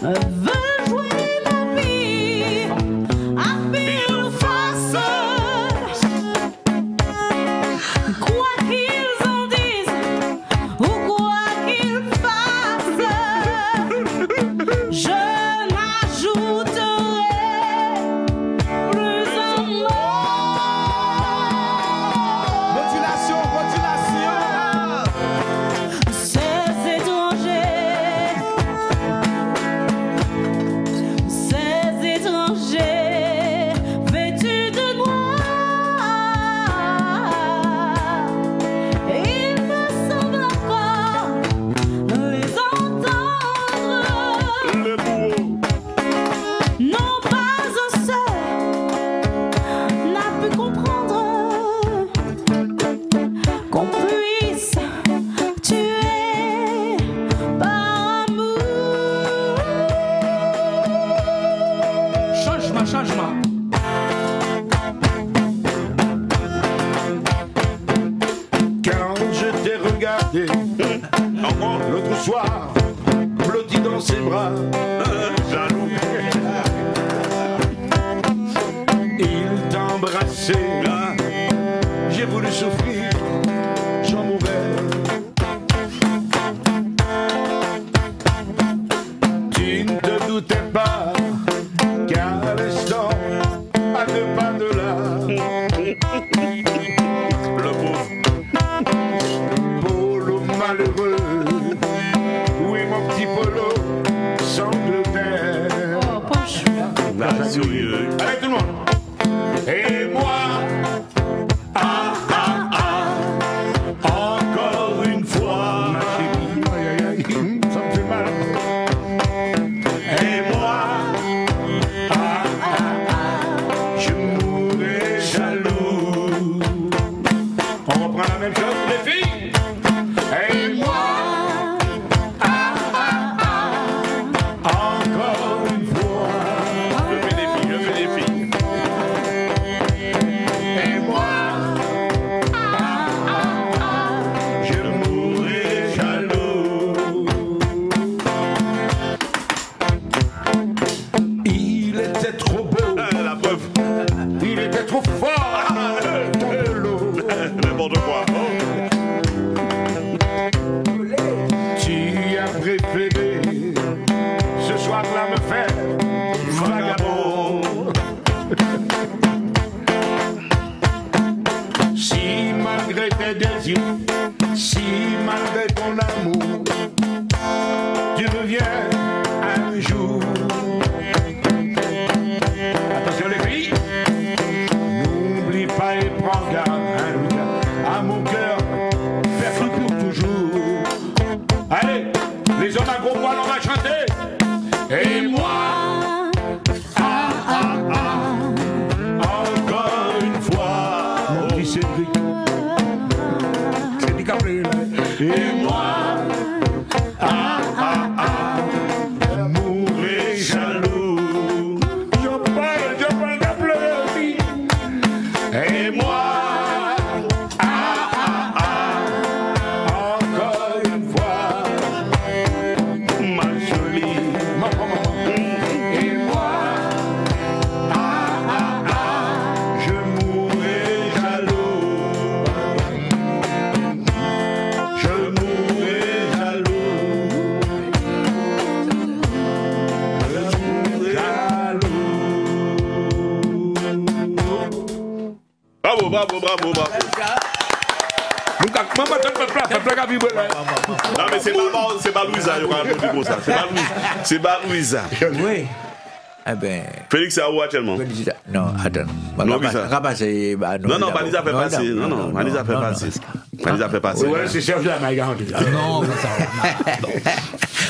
veulent jouer ma vie à pile ou face. Quoi qu'ils en disent ou quoi qu'ils fassent, je n'ajouterai plus un mot. Modulation, modulation. Ces étrangers vêtus de noir, il me semble encore les entendre. Le bourreau! Non, pas un seul n'a pu comprendre qu'on puisse tuer par amour. Changement, changement. Quand je t'ai regardé l'autre soir, blotti dans ses bras, Jaloux! il t'a embrassé. J'ai voulu souffrir, j'en mourais. Tu ne te doutais pas qu'à l'instant, à 2 pas de là, Le pauvre! Polo malheureux, oui mon petit Polo, sanglotait. Oh, poche. Ah, sérieux! Allez tout le monde. Et moi, encore une fois, ma chérie, aïe aïe aïe, ça me fait mal. Et moi, je mourrais jaloux. On reprend la même chose, les filles. Et moi, encore une fois. Je fais des filles, je fais des filles! Et moi, je mourrais jaloux. Il était trop beau, La preuve! il était trop fort, ton de l'eau. N'importe quoi! Tu as préféré ce soir-là me faire vagabond. Si malgré tes désirs, si malgré ton amour, tu reviens un jour. Attention les filles, n'oublie pas et prends garde à mon cœur, faire pour toujours. Allez, les hommes à gros poil, on va chanter. Et moi, encore une fois, mon petit Cédric, Cédric Abril. Et moi, mourrais jaloux. Je parle de pleurer. Et moi, encore une fois, bravo. Non, mais c'est pas Louisa, il y aura un peu comme ça. C'est pas Louisa. Oui. Eh ben. Félix, c'est à où actuellement? Non, attends. Non, Balisa fait passer. Non, Balisa fait passer. Balisa fait passer. Ouais, c'est Serge Lama, il a rendu là. Non, ça.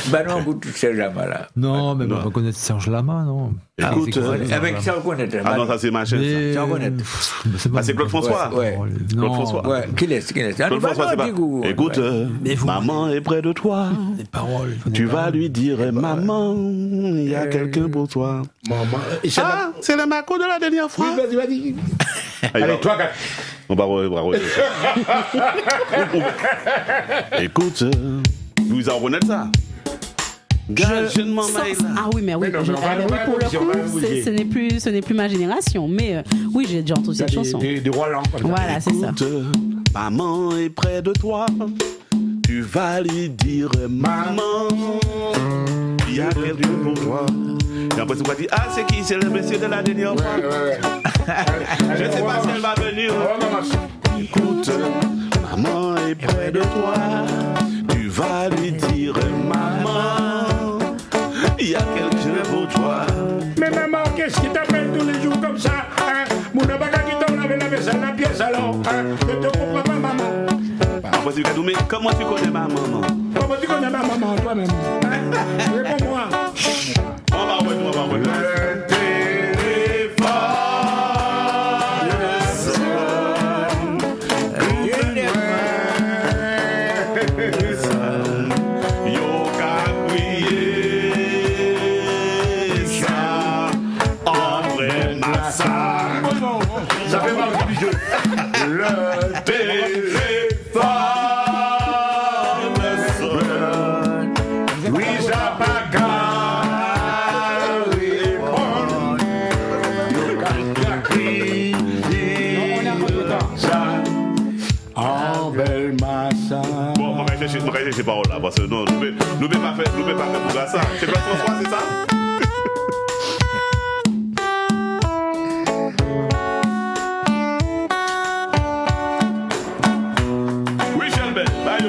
Ben non, vous tous Serge Lama là. Non, mais on reconnaît Serge Lama, non. Écoute, avec ça, on connaît. Ah non, ça c'est ma chaîne. Ça, on connaît. C'est Claude François. Ouais. Claude François. Ouais, qui laisse. Claude François, c'est pas. Écoute, maman est près de toi. Les paroles. Tu vas lui dire, maman, il y a quelqu'un pour toi. Maman. Ah, c'est le Marco de la dernière fois. Vas-y. Allez, toi, gars. On va Écoute, vous en reconnaissez ça? Ah oui, mais oui. Pour le coup, ce n'est plus ma génération. Mais oui, j'ai déjà entendu cette chanson. Des Roland. Voilà, c'est ça. Maman est près de toi. Tu vas lui dire, maman, il y a quelqu'un pour toi. Et après, tu vas dire, ah, c'est qui? C'est le monsieur de la dernière fois. Je ne sais pas si elle va venir. Écoute, maman est près de toi. Tu vas lui dire, maman, il y a quelqu'un pour toi. Mais maman, qu'est-ce qui t'appelle tous les jours comme ça? Mon abaca qui t'en avait la vaisselle dans la pièce alors. Je te comprends pas, maman. Après, tu vas dire, mais comment tu connais ma maman? Comment tu connais ma maman, toi-même? Réponds-moi. On va revenir. Le téléphone sonne. Yo ka crier ça. André Massa. Ça fait mal du jeu. Le téléphone sonne. Oui, j'abaga. Bon, on va chercher ces paroles là, parce que non, nous ne pouvons pas faire pour ça. C'est pas François, c'est ça? Oui, Chelbel, bye.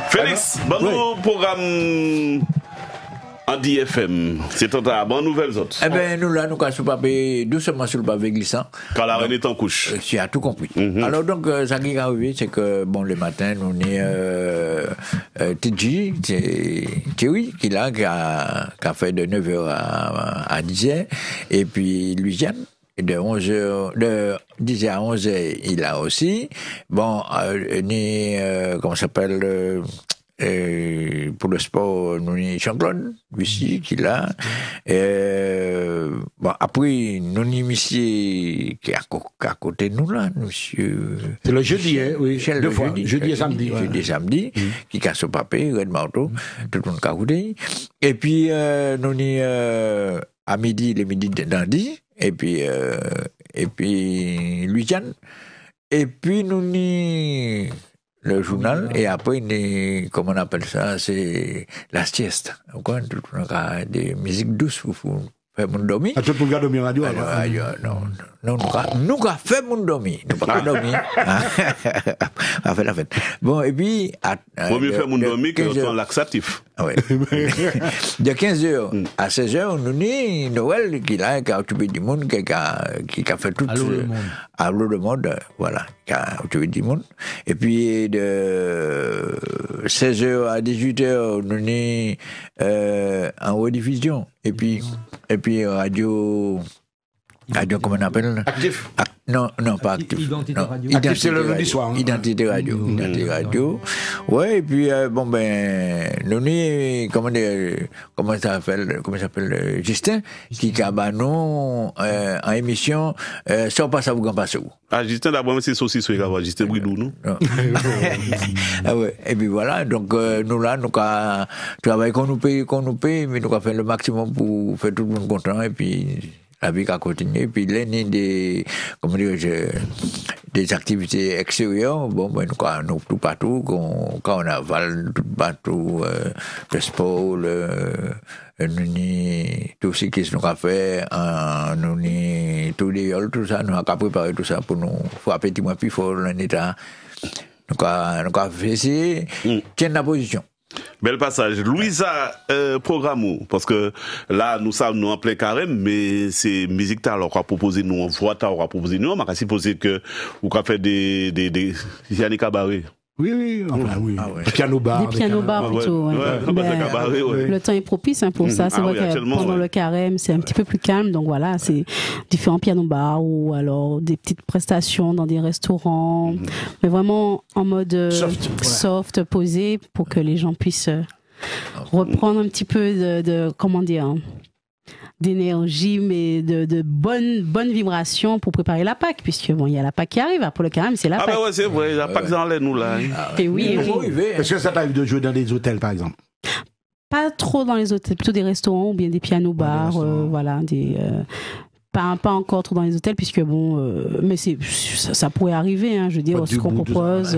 Félix, bon programme en DFM, c'est un bon nouvelle autres. Eh bien, nous là, nous cassons pas doucement sur le pavé glissant. Quand la reine est en couche. Tu as tout compris. Alors donc, ça qui est arrivé, c'est que bon, le matin, nous est Tidji, Thierry, qui a fait de 9h à 10h, et puis Louisiane. De 10h à 11h, il a aussi. Bon, comment ça s'appelle, pour le sport, nous avons Jean-Claude, ici, qui l'a. Bon, après, nous avons monsieur qui est à côté de nous, là, monsieur. C'est le jeudi, hein, oui. Deux fois, jeudi et samedi. Jeudi et samedi, qui casse au papier, Red Marteau, tout le monde a côté. Et puis, nous avons à midi, le midi de lundi. Et puis Louisiane. Et puis, nous ni le journal. Et après, comment on appelle ça? C'est la sieste. Donc, on a des musiques douces pour faire mon dormir. Ah, tu peux regarder mon radio, alors? Non, nous avons fait mon dormir. Nous pas dormir. On a fait la fête. Bon, et puis. Vaut mieux faire mon dormir que son laxatif. Oui. De 15h à 16h, nous avons Noël qui a occupé du monde, qui a fait tout. Allô le monde, voilà, qui a occupé du monde. Et puis de 16h à 18h, nous avons en rediffusion. Et puis radio Radio, comment on appelle? Actif. Non, pas actif. Identité Non, radio. Actif, c'est le lundi soir. Hein. Identité radio. Identité radio. Ouais, et puis, bon, ben, nous, comment ça s'appelle, Justin, qui cabano en émission, sans pas ça vous en passe où. Ah, Justin, d'abord, c'est saucisse, Justin Bridou, nous. Ah ouais, et puis voilà, donc, nous là, nous, travaillons qu'on nous paye, mais nous, fait le maximum pour faire tout le monde content, et puis, la vie a continué, puis l'année des, comment dire, des activités extérieures, bon, ben, nous, tout partout, quand on avale tout partout, le sport, tout ce qui nous a fait, tout l'éole, tout ça, nous avons préparé tout ça pour nous frapper petit moins plus fort, l'année là. Nous avons fait essayer, tiens la position. Bel passage. Louisa, programme, parce que là, nous sommes nous en plein carême, mais c'est musique t'as alors qu'on proposé nous, en voix t'as alors proposé nous, on m'a supposé que, vous avez fait des Yannick Cabaret. Oui, enfin, oui. Ah ouais. Des pianos-bars. Des pianos-bars plutôt. Ouais. Le temps est propice pour ça. C'est vrai que pendant le carême, c'est un petit peu plus calme. Donc voilà, c'est différents pianos-bars ou alors des petites prestations dans des restaurants. Mais vraiment en mode soft, posé, pour que les gens puissent reprendre un petit peu de comment dire, d'énergie, mais de bonnes vibrations pour préparer la Pâque, puisque bon, il y a la Pâque qui arrive. Pour le carême, c'est la Pâque. Ah ben ouais, c'est vrai, la Pâque dans les nous là. Et oui. Est-ce que ça t'arrive de jouer dans des hôtels, par exemple? Pas trop dans les hôtels, plutôt des restaurants ou bien des pianos-bars, voilà, pas encore trop dans les hôtels, puisque bon, mais ça pourrait arriver, hein, je veux dire, ce qu'on propose,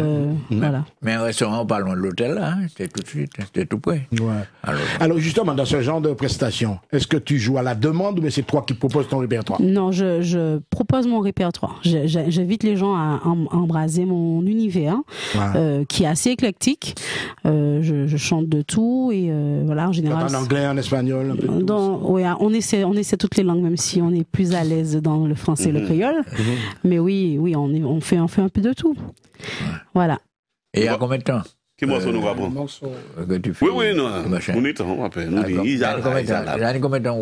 voilà. Mais un restaurant pas loin de l'hôtel, là, c'est tout de suite, c'est tout près. Ouais. Alors justement, dans ce genre de prestation, est-ce que tu joues à la demande ou bien c'est toi qui proposes ton répertoire? Non, je propose mon répertoire. J'invite les gens à embraser mon univers, qui est assez éclectique. Je chante de tout et voilà, en général. En anglais, en espagnol, un peu de tout. Oui, on essaie toutes les langues, même si on est plus à l'aise dans le français et le créole. Mais oui, on fait un peu de tout. Voilà. Et il y a combien de temps? Quel morceau nous va prendre? Que tu fais? Oui, non. On est en rappel. Il y a combien de temps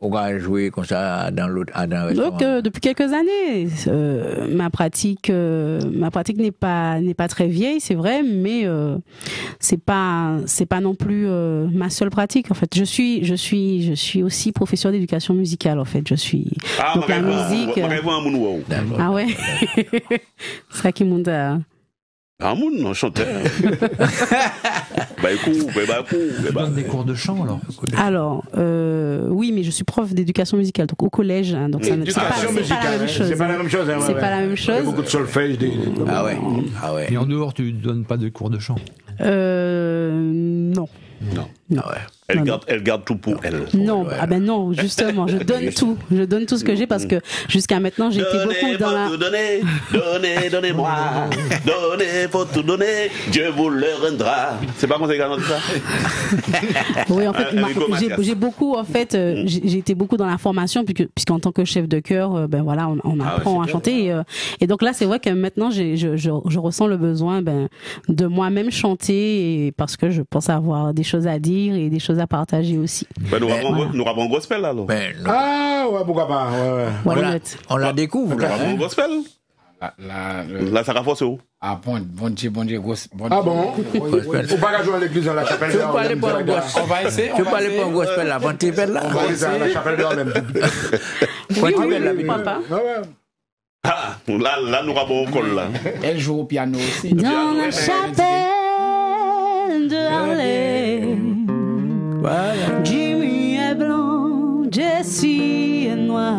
on va jouer comme ça dans l'autre restaurant? Donc, depuis quelques années, ma pratique n'est pas très vieille, c'est vrai, mais c'est pas non plus ma seule pratique. En fait, je suis aussi professeur d'éducation musicale. En fait, je suis donc la musique. Ah ouais. C'est ça qui monte. Ah, mon chanteur. Tu donnes des cours de chant alors? Alors, oui, mais je suis prof d'éducation musicale, donc au collège. Hein, donc c'est pas la même chose. C'est pas la même chose. C'est pas la même chose. Il y a beaucoup de solfège. Ah ouais. Et en dehors, tu donnes pas de cours de chant? Non. Ah ouais. Elle garde tout pour elle. Non, ah ben non, justement, je donne tout. Je donne tout ce que j'ai parce que jusqu'à maintenant, j'ai été beaucoup dans la... Donnez-moi, faut tout donner, Dieu vous le rendra. C'est pas comme ça qu'on dit ça? Oui, en fait, j'ai beaucoup, en fait, j'ai été beaucoup dans la formation puisqu'en tant que chef de chœur, ben voilà, on apprend à chanter et donc là, c'est vrai que maintenant, je ressens le besoin, de moi-même chanter et parce que je pense avoir des choses à dire et des choses à partager aussi. Nous avons un gospel là. Ah ouais, pourquoi pas. On la découvre. Nous avons un gospel. Là, ça renforce où? Ah bon Dieu, gospel. Ah bon? Faut pas jouer à l'église dans la chapelle. Tu veux parler pour un gospel? On va essayer. Tu veux parler pour un gospel avant de faire là? On va aller à la chapelle de Harlem. Oui, pourquoi pas? Ah, là, nous avons un col là. Elle joue au piano aussi. Dans la chapelle de Harlem. Voilà. Jimmy est blanc, Jessie est noir.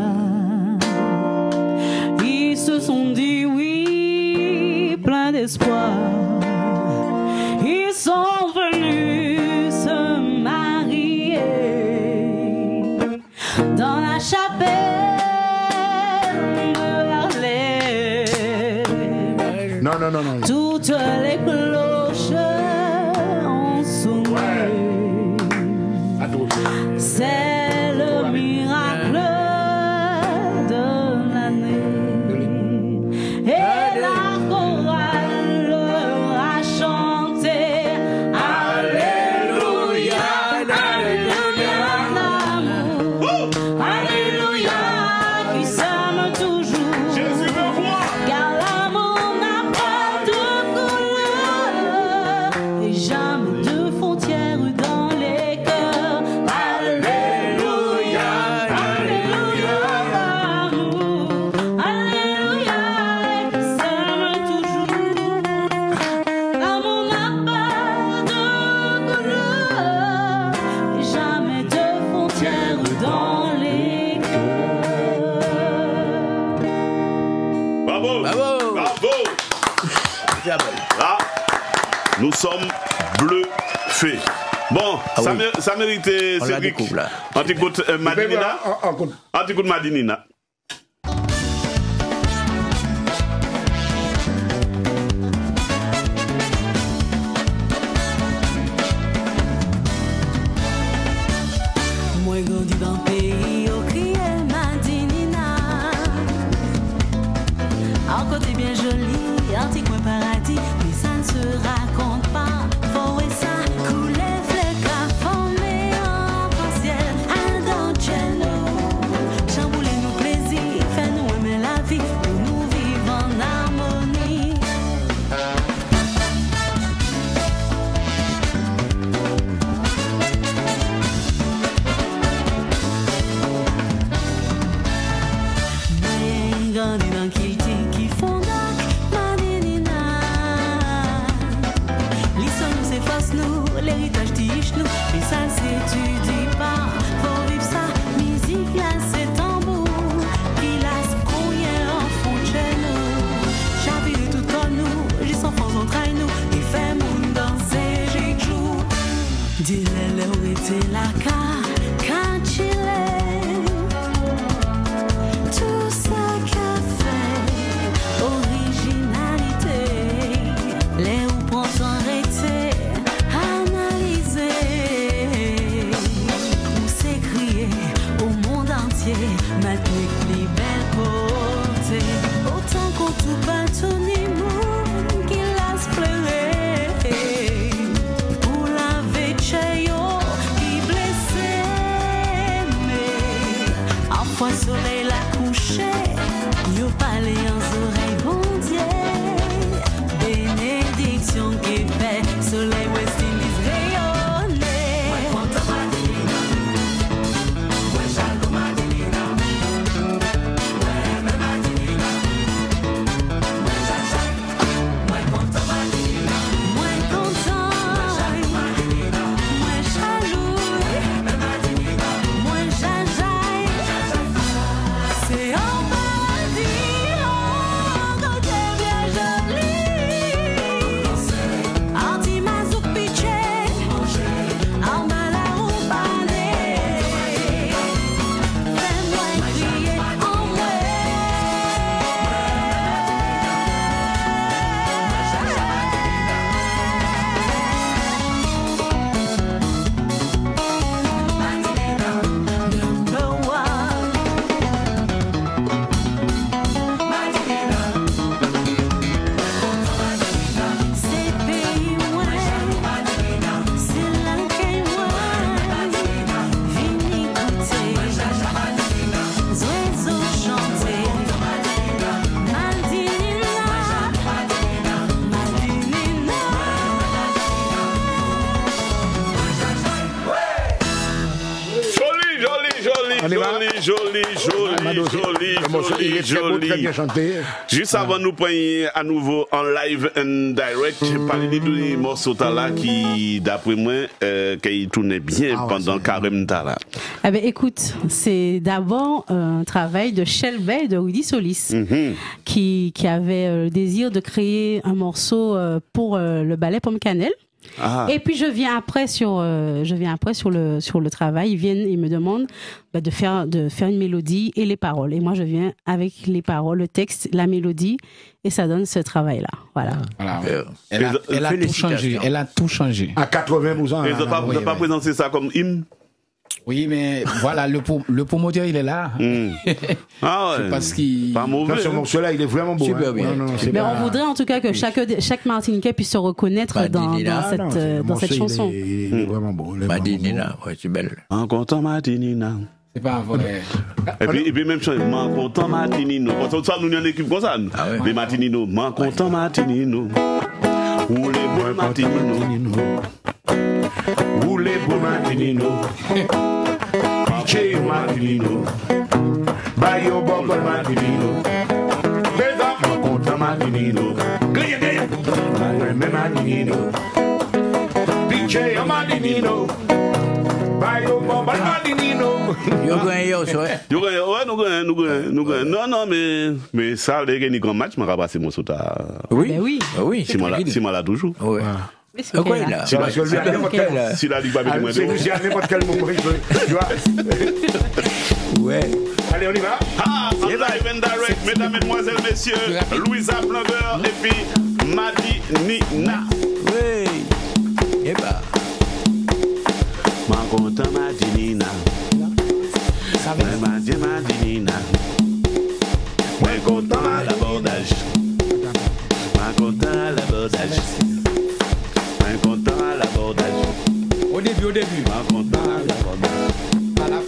Ils se sont dit oui, plein d'espoir. Ils sont venus se marier dans la chapelle de Harlem. Non. Toutes les cloches ont sonné. C'est le miracle de l'année. Et la chorale a chanté Alléluia, Alléluia, l'amour, Alléluia, qui Là, nous sommes bluffés. Bon, ça méritait Cédric. On t'écoute Madinina. On t'écoute Madinina. Moi grandi dans le pays au crier Madinina. En côté bien joli, antique coin paradis, mais ça ne se raconte pas. Faut et ça couler flèche à former en partiel. Aldon cello, chambouler nos plaisirs, fait nous aimer la vie, où nous vivons en harmonie. Grandi dans Kilti qui fonde Madinina. L'histoire nous efface nous, l'héritage tige nous. Mais ça s'étudie pas, faut vivre ça. Musique là c'est tambour, qui laisse courrier en fond de chez nous. Chavire tout comme nous, juste enfants on traîne nous. Et fait moun danser, j'ai joue. Dis-le où était la car, quand il est. Tout ça qu'a fait originalité, les ou prend son rété, analyser, ou s'écrier au monde entier, maintenant les belles beautés, autant qu'on tout bâtonne moun qui laisse pleurer, pour la vecheyo qui blessé, mais en fois soleil la couché, yo parlé en oreille bon Dieu, bénédiction qui fait soleil West Indies rayonner. Moi content Madinina, moi jaloux Madinina, moi Madinina, moi jaloux, moi content Madinina, moi content, moi jaloux Madinina, moi jaloux, moi Madinina, moi jaloux, c'est en paradis, oh, quand t'es bien jolie. Anti-mazouk pitché, en malheur ou balai. Fais-moi crier en moi. Number one. C'est pays moi, c'est là qu'est moi. Vini écouter, oiseaux chanter. Madinina, Madinina. Joli. Juste avant nous prendre à nouveau en live and direct, parler de morceau là qui, d'après moi, qui tournait bien pendant Carême Tala. Eh ben, écoute, c'est d'abord un travail de Shelby de Rudy Solis qui avait le désir de créer un morceau pour le ballet Pomme Cannelle. Et puis je viens après sur le travail. Ils viennent, ils me demandent de faire une mélodie et les paroles. Et moi je viens avec les paroles, le texte, la mélodie, et ça donne ce travail-là. Voilà. Elle a tout changé. Elle a tout changé. À 92 ans. Et vous n'avez pas présenté ça comme hymne? Oui, mais voilà, le promoteur, il est là. Ah ouais. Parce qu'il. Pas mauvais. Ce morceau-là, il est vraiment beau. Super bien. Mais on voudrait en tout cas que chaque Martiniquais puisse se reconnaître dans cette chanson. Il est vraiment beau. Madinina, ouais, c'est belle. En content Madinina. C'est pas vrai. Et puis même chose, m'en content Martinino. Parce que ça, nous avons une équipe comme ça. Les Martinino, m'en content Martinino. Ou les bons Martinino. Ou les bons Martinino. Piché Martinino. Bayo Bobo Martinino. M'en content Martinino. Martinino. Piché Martinino. Mayo, bon, Balmadinino. Yo gagne, ouais. Yo gagne, ouais, nous gagne. Non, mais ça, les gars, grand match, m'a rabassé mon sota. Oui, oui. Oui, c'est là toujours. Ouais. Mais c'est quoi là? Si la Ligue va mettre moins de C'est à n'importe quel moment, tu vois. Ouais. Allez, on y va. Ah, en live and direct, mesdames, mesdemoiselles, messieurs, Louisa Plumber et puis Madi Nina. Oui. Et bah. Ma content Madi Nina. Madi Nina. Ma content à l'abordage. Ma content à l'abordage. Ma content à l'abordage. Au début. Ma content à l'abordage. À la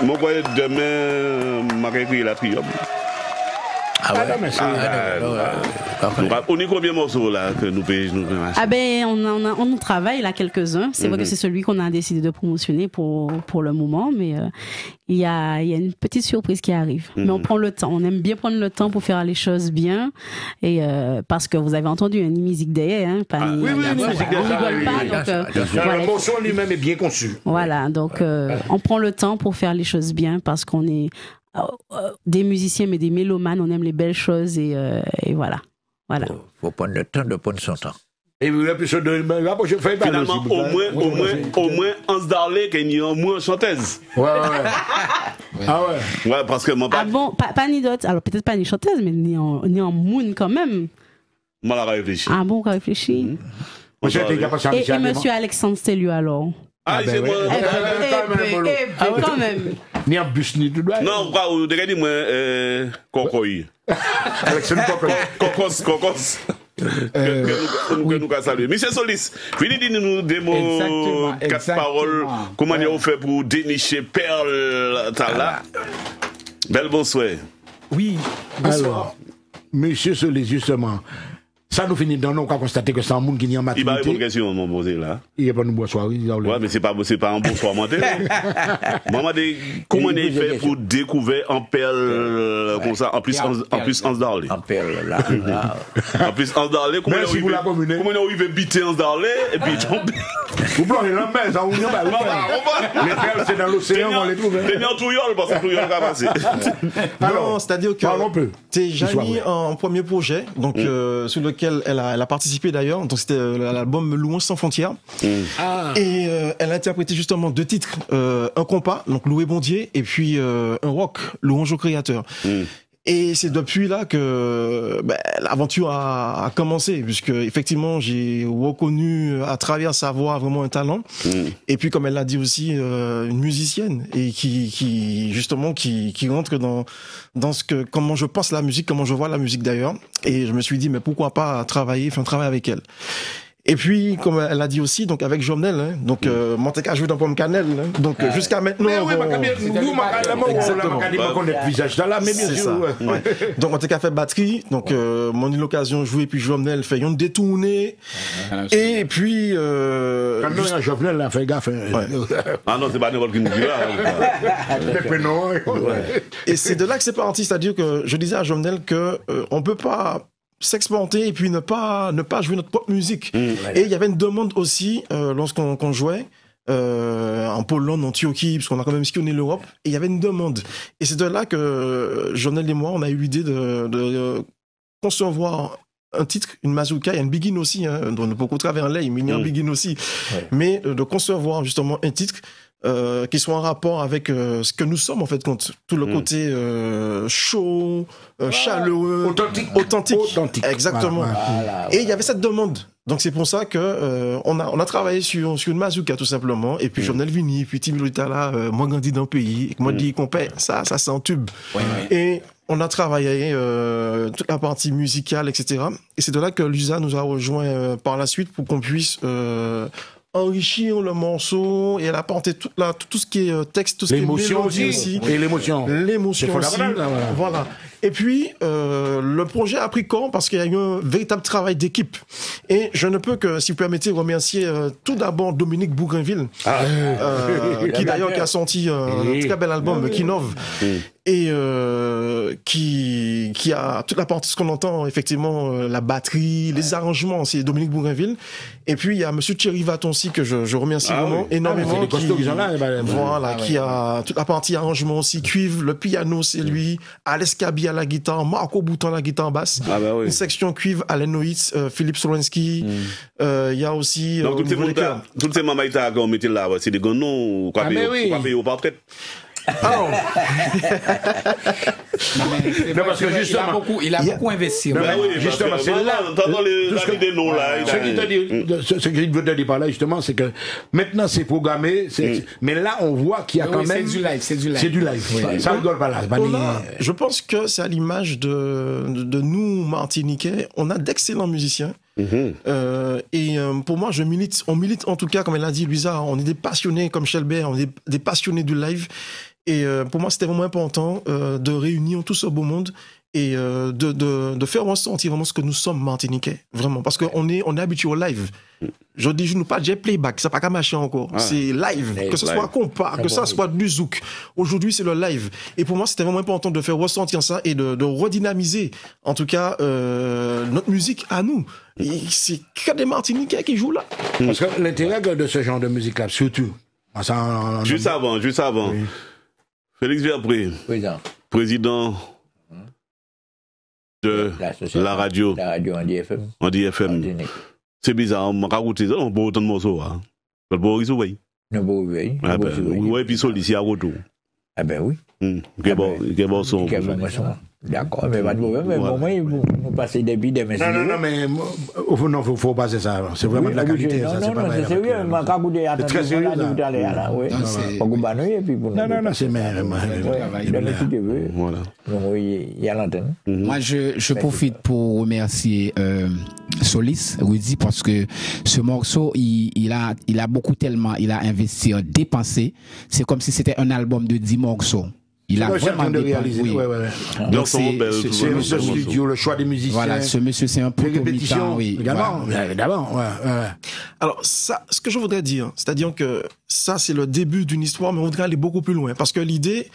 Mon voyage demain, m'a écrit la triomphe. Ah ouais, on est combien de morceaux là que nous payons? Ah ben on travaille là quelques-uns. C'est vrai que c'est celui qu'on a décidé de promotionner pour le moment, mais il y a une petite surprise qui arrive. Mais on prend le temps. On aime bien prendre le temps pour faire les choses bien, et parce que vous avez entendu une musique derrière, hein, pas oui, musique derrière. Le morceau lui-même est bien conçu. Voilà, donc on prend le temps pour faire les choses bien parce qu'on est des musiciens mais des mélomanes, on aime les belles choses et voilà. Faut prendre le temps de prendre son temps. Et vous la finalement, au moins, on se darlait qu'il y a au moins une chanteuse. Ouais. Ah ouais. Ouais, parce que mon père. Ah bon, pas ni d'autres. Alors peut-être pas ni chanteuse, mais ni en moon quand même. Moi, on a réfléchi. Ah bon, on a réfléchi. Et monsieur Alexandre Stellieu alors. Ah, c'est moi. Quand même. Ni en bus, ni tout. Non, regardez-moi, Cocoy. Alexandre Cocoy. Cocos. que nous saluer. Monsieur Solis, venez dire-nous des mots, quatre paroles, comment vous fait pour dénicher Perle Talla. Belle bonsoir. Oui, bonsoir. Alors, Monsieur Solis, justement, ça nous finit dans nous, on a constaté que c'est un monde qui n'y a en maturité. Il va répondre à une question, mon posé là. Il n'y a pas de bonsoir. Oui, mais c'est pas un bonsoir, moi. Maman, comment il fait pour découvrir en perle comme ça, en plus, en Darlé. En perle, là. En plus, en Darlé, comment il arrive biter en Darlé, et puis tomber. Vous plongez dans la mer, ça, vous n'y a pas. Les perles, c'est dans l'océan, on les trouve. T'es mis en touillole, parce que touillole va passer. Non, c'est-à-dire que. Parlons un peu. C'est Jamy en premier projet, donc, sur lequel elle a participé d'ailleurs, donc c'était l'album Louange sans frontières. Et elle a interprété justement 2 titres, un compas, donc Loué Bondier, et puis un rock, Louange au créateur. Et c'est depuis là que l'aventure a commencé, puisque effectivement j'ai reconnu à travers sa voix vraiment un talent. Et puis comme elle l'a dit aussi, une musicienne et qui justement qui rentre dans ce que comment je pense la musique, comment je vois la musique d'ailleurs. Et je me suis dit mais pourquoi pas travailler avec elle. Et puis, comme elle a dit aussi, donc avec Jovenel, hein, donc Monteca joue dans Pomme Cannelle, hein, donc jusqu'à maintenant. Mais oui, c'est ça. Donc Monteca fait batterie, donc mon eu l'occasion de jouer, puis Jovenel fait une détournée, et puis. Quand Jovenel a fait gaffe. Ah non, c'est pas n'importe qui nous dit là. Et c'est de là que c'est parti, c'est-à-dire que je disais à Jovenel que on peut pas s'exporter et puis ne pas jouer notre propre musique. Et il y avait une demande aussi lorsqu'on jouait en Pologne, en Antiochie, parce qu'on a quand même sillonné l'Europe, et il y avait une demande. Et c'est de là que Jovenel et moi, on a eu l'idée de concevoir un titre, une mazouka, il y a une biguine aussi, hein, dont on peut beaucoup travailler en lait, mais il y a une biguine aussi. Mais de concevoir justement un titre qui soit en rapport avec ce que nous sommes en fait, tout le côté chaud, chaleureux, authentique. Exactement. Voilà. Et il y avait cette demande. Donc c'est pour ça que on a travaillé sur une mazouka tout simplement. Et puis Jovenel Vini, puis Tim Lutala, moi grandi dans le pays, et moi dit qu'on paie, ça c'est un tube. Et on a travaillé toute la partie musicale, etc. Et c'est de là que Lusa nous a rejoint par la suite pour qu'on puisse enrichir le morceau et elle a apporté tout ce qui est texte, tout ce qui est mélodie aussi. Et l'émotion. L'émotion aussi. Voilà. Et puis, le projet a pris corps parce qu'il y a eu un véritable travail d'équipe. Et je ne peux que, si vous permettez, remercier tout d'abord Dominique Bougainville, qui d'ailleurs qui a sorti un très bel album, Kinov, et qui a toute la partie, ce qu'on entend, effectivement, la batterie, les arrangements, c'est Dominique Bougainville. Et puis, il y a monsieur Thierry Vaton aussi, que je remercie vraiment énormément. Qui a toute la partie arrangement aussi, cuivre, le piano, c'est lui, Alex Kabi à la guitare, Marco Bouton à la guitare basse, une section cuivre, Alain Noïtz, Philippe Solensky, il y a aussi... Donc, toutes ces mamaïtas qu'on mettait là, c'est des gants non, quoi payer au portrait. Non, parce que justement, il a beaucoup investi. Justement, c'est là. Ce qu'il veut te dire par là, justement, c'est que maintenant c'est programmé, mais là on voit qu'il y a quand même. C'est du live. Ça rigole pas là. Je pense que c'est à l'image de nous, Martiniquais, on a d'excellents musiciens. Et pour moi, on milite en tout cas, comme elle a dit, Luisa, on est des passionnés comme Shelbert, on est des passionnés du live. Et pour moi, c'était vraiment important de réunir tout ce beau monde et de faire ressentir vraiment ce que nous sommes Martiniquais, vraiment, parce qu'on est habitué au live. Je dis, je ne pas déjà playback, ça pas qu'à marcher encore. C'est live, que ce soit compas, que ça soit du zouk. Aujourd'hui, c'est le live. Et pour moi, c'était vraiment important de faire ressentir ça et de redynamiser, en tout cas, notre musique à nous. C'est que des Martiniquais qui jouent là. Parce que l'intérêt de ce genre de musique-là, surtout. Juste avant. Oui. Félix Verpré, président de la radio en DFM. C'est bizarre, on m'a raconté ça, on peut autant de morceaux. Le Boris, oui. Oui, puis Solis, il y a retour. Ah ben oui. Quel bon son. D'accord, mais pas de problème. Mais bon, moi, nous passer des bidets, mais non, mais au fond, non, faut passer ça. C'est vraiment de la qualité. Non, c'est sérieux. C'est très sérieux. Non, c'est voilà. Il y a l'antenne. Moi, je profite pour remercier Solis, Rudy, parce que ce morceau, il a investi, dépensé. C'est comme si c'était un album de 10 morceaux. Il a vraiment de réaliser. Oui. Donc c'est le studio, le choix des musiciens. Voilà, ce monsieur, c'est un peu répétition. Oui. Également. Alors ça, ce que je voudrais dire, c'est-à-dire que ça, c'est le début d'une histoire, mais on voudrait aller beaucoup plus loin, parce que l'idée,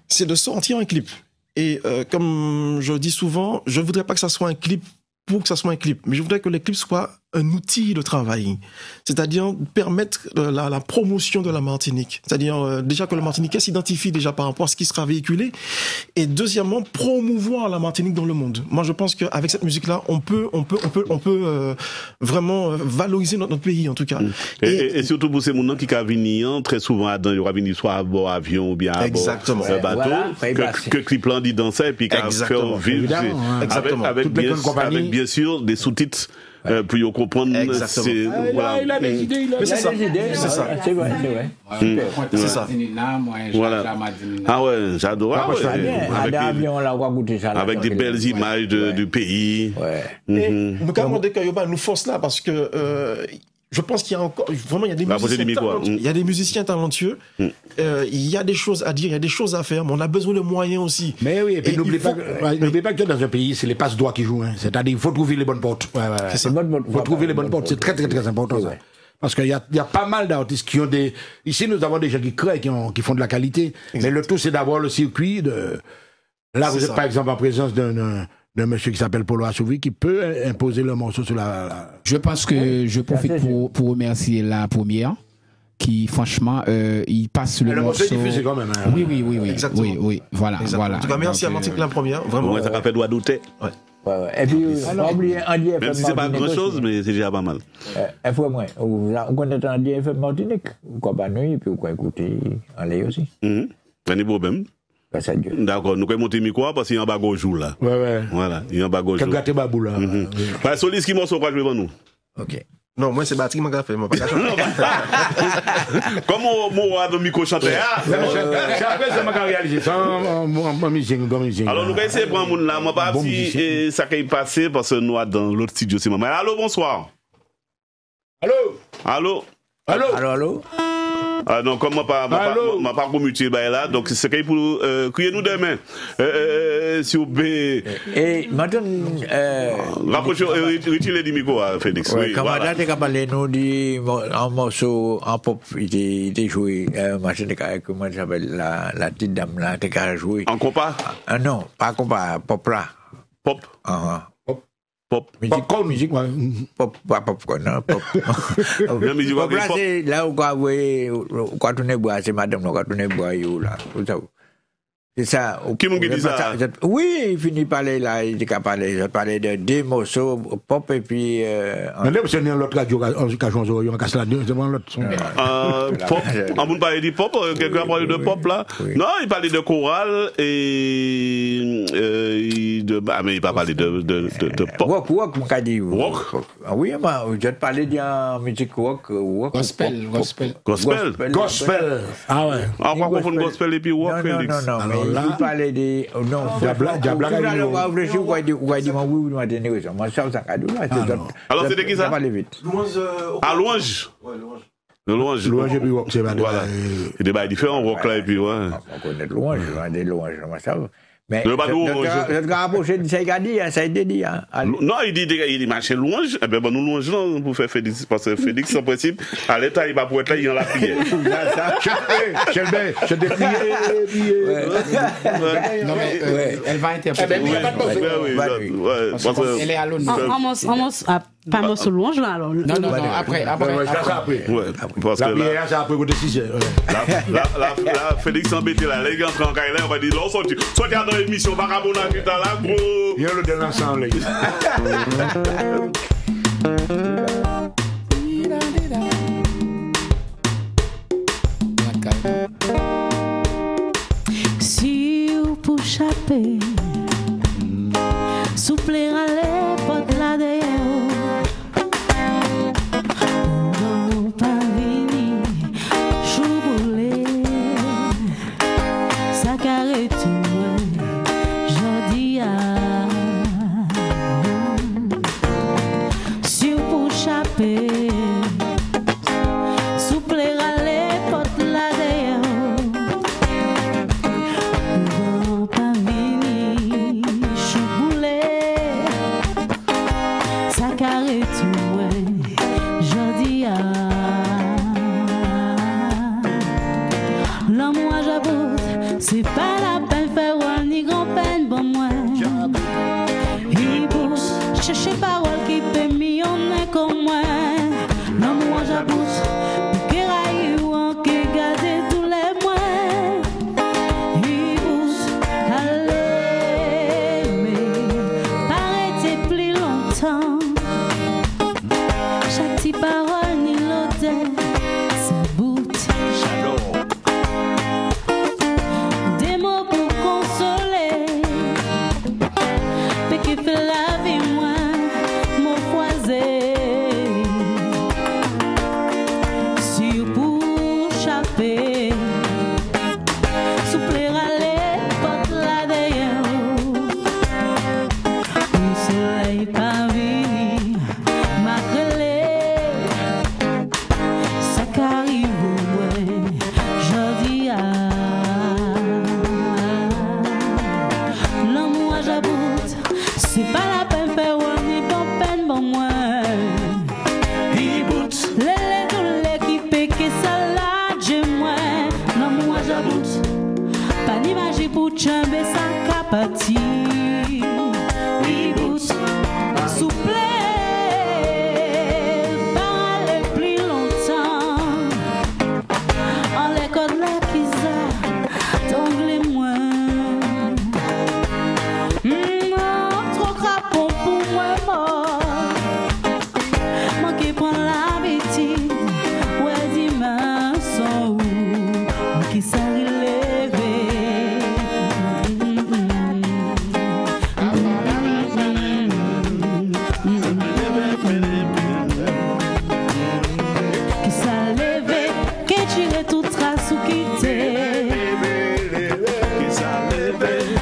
c'est de sortir un clip. Et comme je dis souvent, je voudrais pas que ça soit un clip pour que ça soit un clip, mais je voudrais que le clip soit un outil de travail, c'est-à-dire permettre la promotion de la Martinique, c'est-à-dire déjà que le Martiniquais s'identifie déjà par rapport à ce qui sera véhiculé, et deuxièmement promouvoir la Martinique dans le monde. Moi, je pense qu'avec cette musique-là, on peut vraiment valoriser notre pays en tout cas. Et surtout pour ces gens qui viennent très souvent il y aura venir soit à bord avion ou bien à bord bateau, que clip là dit dans ça et puis qu'à faire vivre avec bien sûr des sous-titres. Pour y comprendre, c'est voilà. Il a des idées, c'est ça. C'est vrai. C'est ça. Voilà. Ah ouais, j'adore. Avec des belles images du pays. Et nous avons des nous force là parce que je pense qu'il y a encore vraiment il y a des musiciens talentueux. Il y a des choses à dire, il y a des choses à faire, mais on a besoin de moyens aussi. Mais oui, et puis n'oubliez pas que dans un pays, c'est les passe-droits qui jouent. C'est-à-dire il faut trouver les bonnes portes. Il faut trouver les bonnes portes, c'est très très très important ça. Parce qu'il y a pas mal d'artistes qui ont des... Ici, nous avons des gens qui créent, qui font de la qualité. Mais le tout, c'est d'avoir le circuit de... Là, vous êtes par exemple en présence d'un monsieur qui s'appelle Polo Assouvi qui peut imposer le morceau sur la... Je pense que je profite pour remercier la première qui franchement il passe le morceau. Le morceau est diffusé quand même. Oui. Exactement. Oui. Voilà. En tout cas, merci à Martinique la première. Vraiment. Ouais, ça a fait droit douter. Ouais. Et puis, oubliez Andy FM. Même si c'est pas grand chose, mais c'est déjà pas mal. On connaît Andy FM Martinique. Pourquoi pas nous et puis pourquoi écouter en l'air aussi. Pas de problème. D'accord, nous pouvons monter micro parce qu'il y a un bagage jour là. Ouais. Voilà, il y a un bagage jour. Quel gâté babou là. Solis qui morceau quoi jouer pour nous? Ok. Non, moi c'est batterie qui m'a fait, moi pas Comment moi de micro chanter après ça m'a réalisé ça en musique. Alors nous allons essayer de prendre là, moi pas si ça qui est passé parce que nous dans l'autre studio c'est maman. Allô, bonsoir. Allô. Ah non, comme moi pas commuté là, donc c'est qu'il pour crier nous demain. Si vous et maintenant rapprochez retirer du micro Félix. Oui, voilà. Quand on a parlé nous dit un morceau en pop il était joué machin comment ça s'appelle la petite dame là qui a joué. En compas? Non, pas compas, pop là. Pop. Pop. Musique. Pop, non, pop. Pop là, c'est là où quand on est bois, c'est madame, quand on est bois, là. C'est ça. Qui m'a dit ça? Oui, il finit par parler là, il parlait de deux morceaux, pop et puis. Mais là, c'est l'autre radio, on casse la deux, c'est l'autre. Pop. On peut parler de pop, quelqu'un a parlé de pop là? Non, il parlait de chorale et mais il pas parlé de pop. Rock, mon cas dit. Rock? Oui, je te parlais de musique rock. Gospel. Ah ouais. On va confondre gospel et puis rock, Félix. Non, mais il parlait de... Non, alors c'était qui ça? Louange. Le louange et puis rock, c'est pas voilà. Il y a des différents rock là et puis ouais. On connaît louange, des louanges, ça. Mais le gars approché de ça, il a dit, ça a été dit. Non, il dit marcher louange, eh ben nous louange là pour faire Félix, parce que Félix en principe à l'état il va pour être là, il en la prière. Je t'ai prié. Non mais elle va interpréter. Parce que elle est à l'honneur. Pas mon sous louange là alors. Non, après. Ouais, parce que la prière ça après côté 6 heures. Là Félix embêté là, les gars en caille là, on va dire là sorti dans l'émission vagabond à putain là gros. Il y a le de l'ensemble. Si vous pour chapper souplera les potes là derrière. Non, pas vini, chouboulé, ça carré tout, je dis sur pour chapper, souplera les potes là derrière. Non, pas vini, chouboulé, ça carré tout, je dis l'homme moi j'aboute, c'est pas la peine faire one ni grand peine bon moi. Il pousse, chercher parole qui peut m'y en est comme moi. L'homme moi j'aboute, qui raille ou en qui garde tous les mois. Il pousse, allez, mais arrêtez plus longtemps. Chaque petite parole ni l'odeur, ça boute. Des mots pour consoler, mais qui fait la vie moins, mon foisé. Si pour chapper, souplera les portes là derrière. Le soleil pas venu, m'accroler, ça qu'arrive ouais, je dis l'homme moi j'aboute, c'est pas la peine faire one ni bon peine bon moi. Il boute, les tous les qui péquent ça là, j'ai moi. L'homme moi j'aboute, pas ni magie pour chamber sa capati. Il boute, souple, pas aller plus longtemps. En les codes là qui ça, t'anglais moi. Trop crapon pour moi mort. Manqué prendre l'habitude, ouais dis-moi sans où, qui s'est relevé. Qui s'est levé, qui tiré toute trace ou quitté.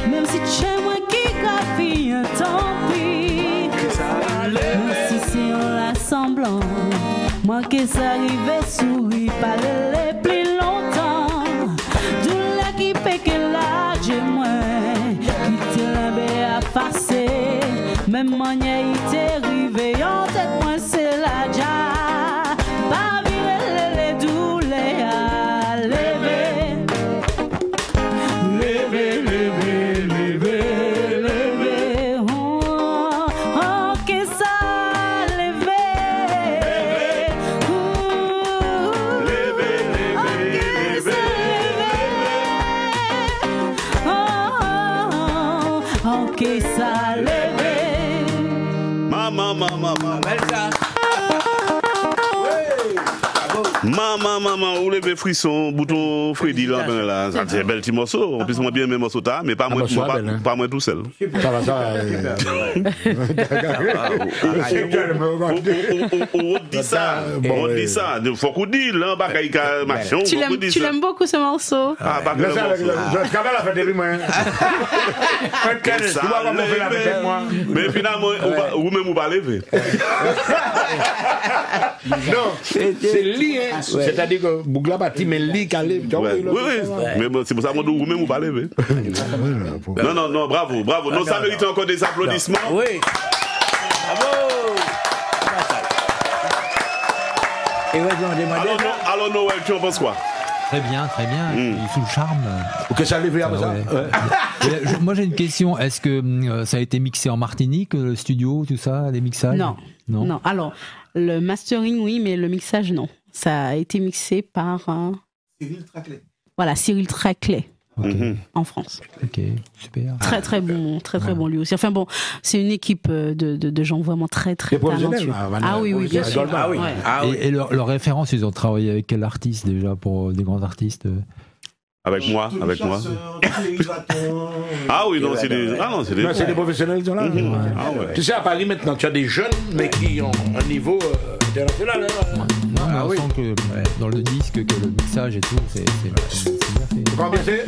Même si chez moi qui graphie un tant pis. Même si c'est un semblant, moi qui s'arrive souris pas les plus longtemps. Tout là qui fait que là j'ai moins, qui te l'avait à passer. Même manière il t'est arrivé en tête moi c'est la ja. Pas virer les douleurs à lever. Lever, lever, lever, lever. Oh, oh, que ça lever. Lever, lever, lever. Oh, oh, oh, que ça lever. Maman, ou levez frisson, bouton Freddy là, ben là, ça c'est un bel petit morceau. En plus, moi bien mes morceaux tard, mais pas moi, pas moi tout seul. Ça va, ça va. On dit ça, faut qu'on dise, là, bagaille machin. Tu l'aimes beaucoup ce morceau? Ah, bah, je travaille la fête de lui-même. Mais finalement, ou même ou pas lever. Non, c'est lit, hein. C'est-à-dire que Bougla Bati, mais lit qu'à lever. Oui, mais c'est pour ça que ou même ou pas lever. Non, bravo. Non, ça mérite encore des applaudissements. Oui. Bravo. Et ouais, on demandait. Alors, Noël, tu en penses quoi? Très bien, sous le charme. Ok, ça levé à ça. Moi j'ai une question, est-ce que ça a été mixé en Martinique, le studio, tout ça, les mixages? Non. Alors, le mastering, oui, mais le mixage, non. Ça a été mixé par Cyril Traclet. Voilà, Cyril Traclet. Okay. En France. Ok, super. Très bon lui aussi. Enfin bon, c'est une équipe de gens vraiment très talentueux. Ah oui, bien sûr. Et leurs références, ils ont travaillé avec quel artiste déjà pour des grands artistes? Avec moi. Ah oui, non, c'est des... Ah non, c'est des professionnels qui sont là. Ah ouais. Tu sais, à Paris, maintenant, tu as des jeunes, mais qui ont un niveau international. Non, mais on sent que dans le disque, que le mixage et tout, c'est bien fait. Combien c'est?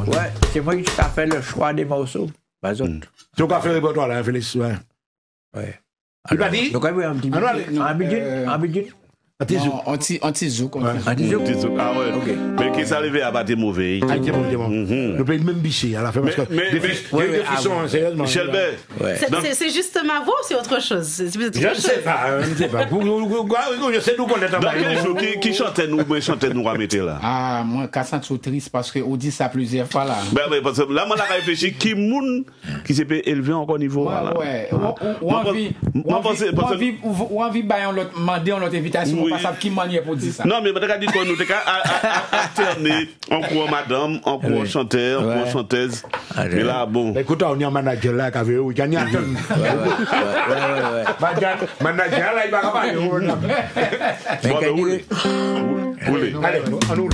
Ouais, c'est moi qui t'ai fait le choix des morceaux. Pas autres. Tu as fait le répertoire, là, Félix. Ouais. Tu m'as dit? Donc, oui, un petit budget. Anti-zouk. Ah ouais. Ok. Mais qui s'est arrivé à battre mauvais. Ah, c'est bon. Le pays même biché à la fin. Parce que des frissons, sérieusement. Michel Bey. C'est juste ma voix ou c'est autre chose? Je ne sais pas. Je sais d'où qu'on est en bas. Qui chantait nous à mettre là? Ah, moi, Kassan trop triste parce qu'on dit ça plusieurs fois là. Ben, parce que là, moi, j'ai réfléchi qui moun qui s'est élevé encore niveau. Ouais. Ou envie de demander notre invitation. Pas ça qui manière pour dire ça. Non, mais on a dit qu'on nous alterner en cours madame, en cours chanteur, en cours chanteuse. Mais là, bon. Écoute, on y a un manager là qui avait eu, qui a attendre. Manager là, il va pas parler. Allez, on ouvre.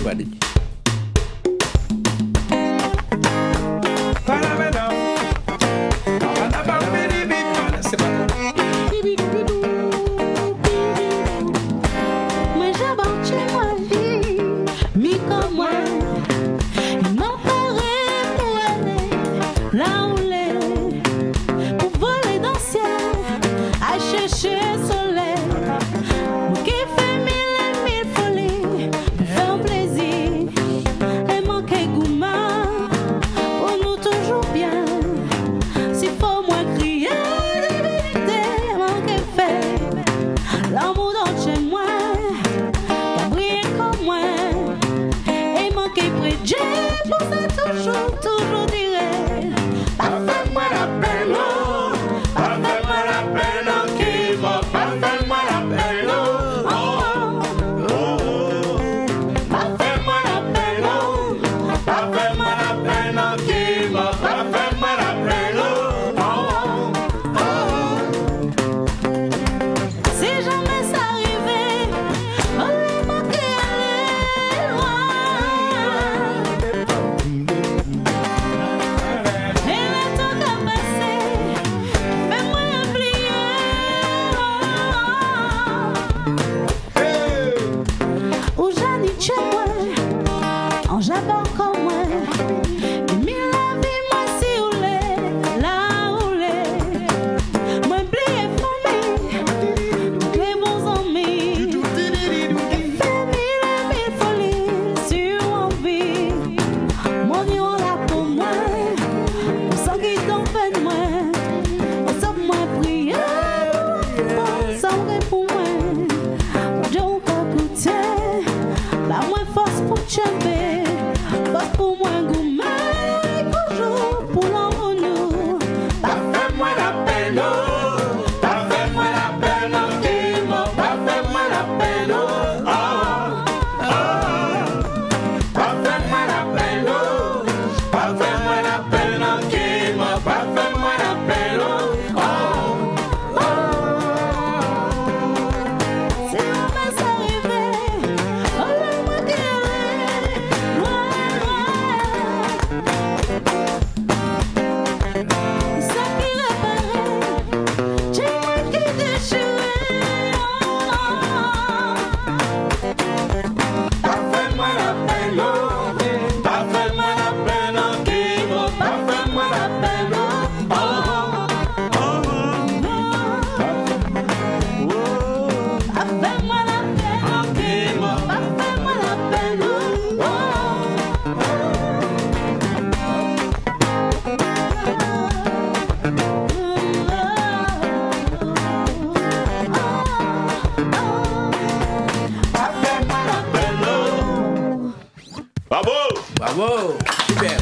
Bravo, super.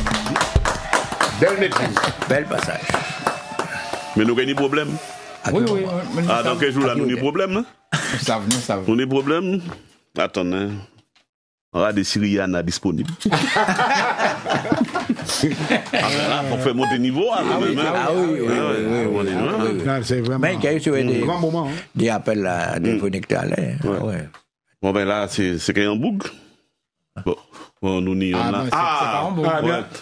Belle maîtrise. Bel passage. Mais nous avons des problèmes. Oui. Ah, dans quel jour là, nous avons des problèmes? Nous savons. Nous avons des problèmes? Attendez. On a des Syrianes disponibles. On fait monter niveau. C'est vraiment un grand moment. Des appels à des connectés à l'air. Bon, ben là, c'est qu'il y a un bug. Bon. Oh, nous n'y en a.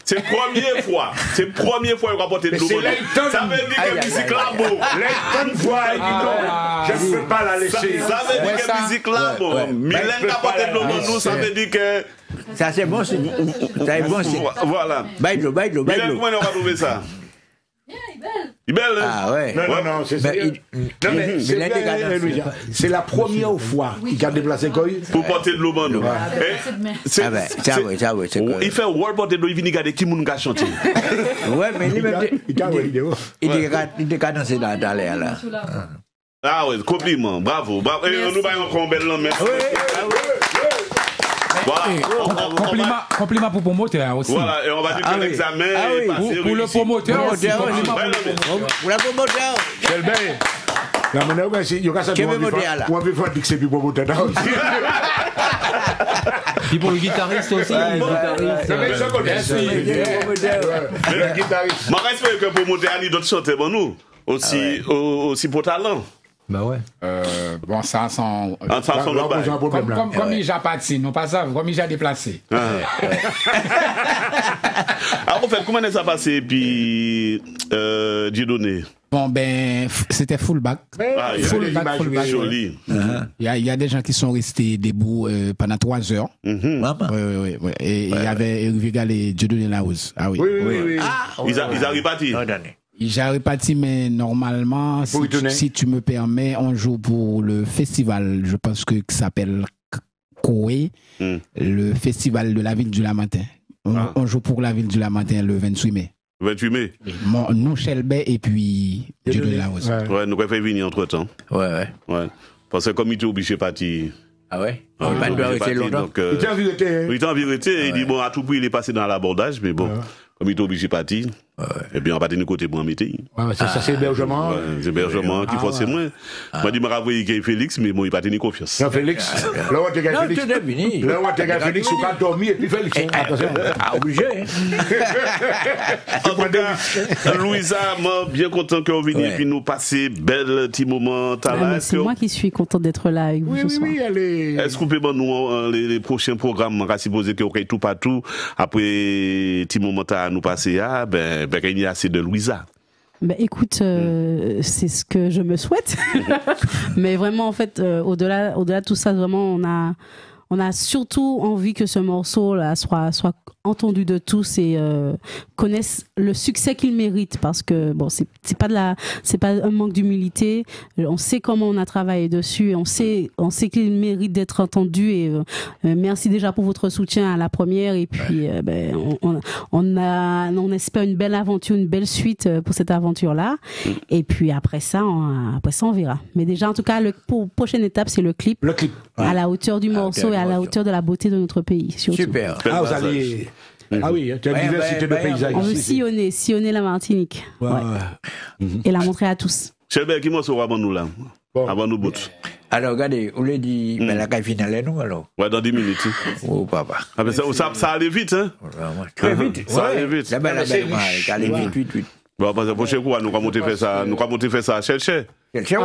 C'est la première fois. C'est la première fois qu'on va porter de l'eau. Ça veut dire que la musique là, bon. Layton voit, il dit non, je ne peux pas la laisser. Ça veut dire que la musique là, bon. Mylène qui a porté de l'eau, nous, ça veut dire que. Ça, c'est bon, c'est bon. Voilà. Baille-le. Mylène, comment on va trouver ça? Il est belle, hein? Ah ouais. Non, c'est sérieux. Non, mais c'est la première fois qu'il a déplacé quoi pour porter de l'eau, nous. C'est vrai. Il fait World porter de l'eau, il vient regarder qui moun a chanté. Ouais, mais il est cadencé dans l'air là. Ah ouais, compliment, bravo. Et nous avons encore un bel homme. Compliment pour le promoteur aussi. Voilà, et on va dire que l'examen est passé. Pour le promoteur aussi. Pour le promoteur. C'est bien. La monnaie, il y a ça. On veut faire que c'est plus promoteur. Puis pour le guitariste aussi. Le guitariste. Je respecte que le promoteur a d'autres chanteurs pour nous. Aussi pour talent. Bah ouais. Bon, ça sans. Comme il a parti, non pas ça, comme il a déplacé. Alors, en fait, comment ça passé, puis Dieudonné? Bon, ben, c'était full back. Full back. Joli. Il y a des gens qui sont restés debout pendant 3 heures. Oui. Et il y avait Hervé Gall et Dieudonné Laos. Ah oui. Oui. Ils arrivent partis. J'ai parti, mais normalement, si tu me permets, on joue pour le festival, je pense que ça s'appelle Koé, le festival de la ville du Lamentin. On joue pour la ville du Lamentin le 28 mai. 28 mai. Nous, Shelbet et puis Dieu de la Rose. Ouais, nous pouvons venir entre temps. Ouais. Parce que comme il était obligé de partir. Ah ouais? Il doit rester longtemps. Il était en vérité. Il était en vérité. Il dit, bon, à tout prix, il est passé dans l'abordage, mais bon. Comme il était obligé de partir, et bien on va tenir côté pour en mettre. Ça, c'est hébergement. C'est hébergement qui force moi. Moi, je me rappelle qu'il y a Félix, mais bon, il n'a pas tenu confiance. Non, Félix. Là où tu as Félix, tu as dormi et puis Félix. Attention. Obligé. En tout cas, Louisa, moi, bien content que vous veniez et puis nous passer bel petit moment. C'est moi qui suis content d'être là avec vous ce soir. Oui, allez. Est-ce qu'on peut nous les prochains programmes, on va supposer qu'il y a tout partout, après petit moment à nous passer, il y a assez de Louisa. Ben écoute, c'est ce que je me souhaite. Mais vraiment, en fait, au-delà de tout ça, vraiment, on a surtout envie que ce morceau-là soit entendu de tous et connaissent le succès qu'il mérite, parce que bon, c'est pas un manque d'humilité. On sait comment on a travaillé dessus et on sait qu'il mérite d'être entendu, et merci déjà pour votre soutien à la première, et puis on espère une belle aventure, une belle suite pour cette aventure-là, et puis après ça on verra. Mais déjà, en tout cas, prochaine étape, c'est le clip à la hauteur du morceau et à la hauteur de la beauté de notre pays, surtout. Super. Vous allez... Ah oui, tu as une diversité de paysages. On veut sillonner la Martinique. Et la montrer à tous. Chelbert, qui m'en avant nous là? Avant nous bout. Alors, regardez, on l'a dit, la caille finale, nous, alors? Ouais, dans 10 minutes. Oh, papa. Ah, mais ça allait vite, hein? Très vite. Ça allait vite. La belle, allait vite. Bon, parce que pour chez quoi, nous avons monté faire ça à chercher. Et ce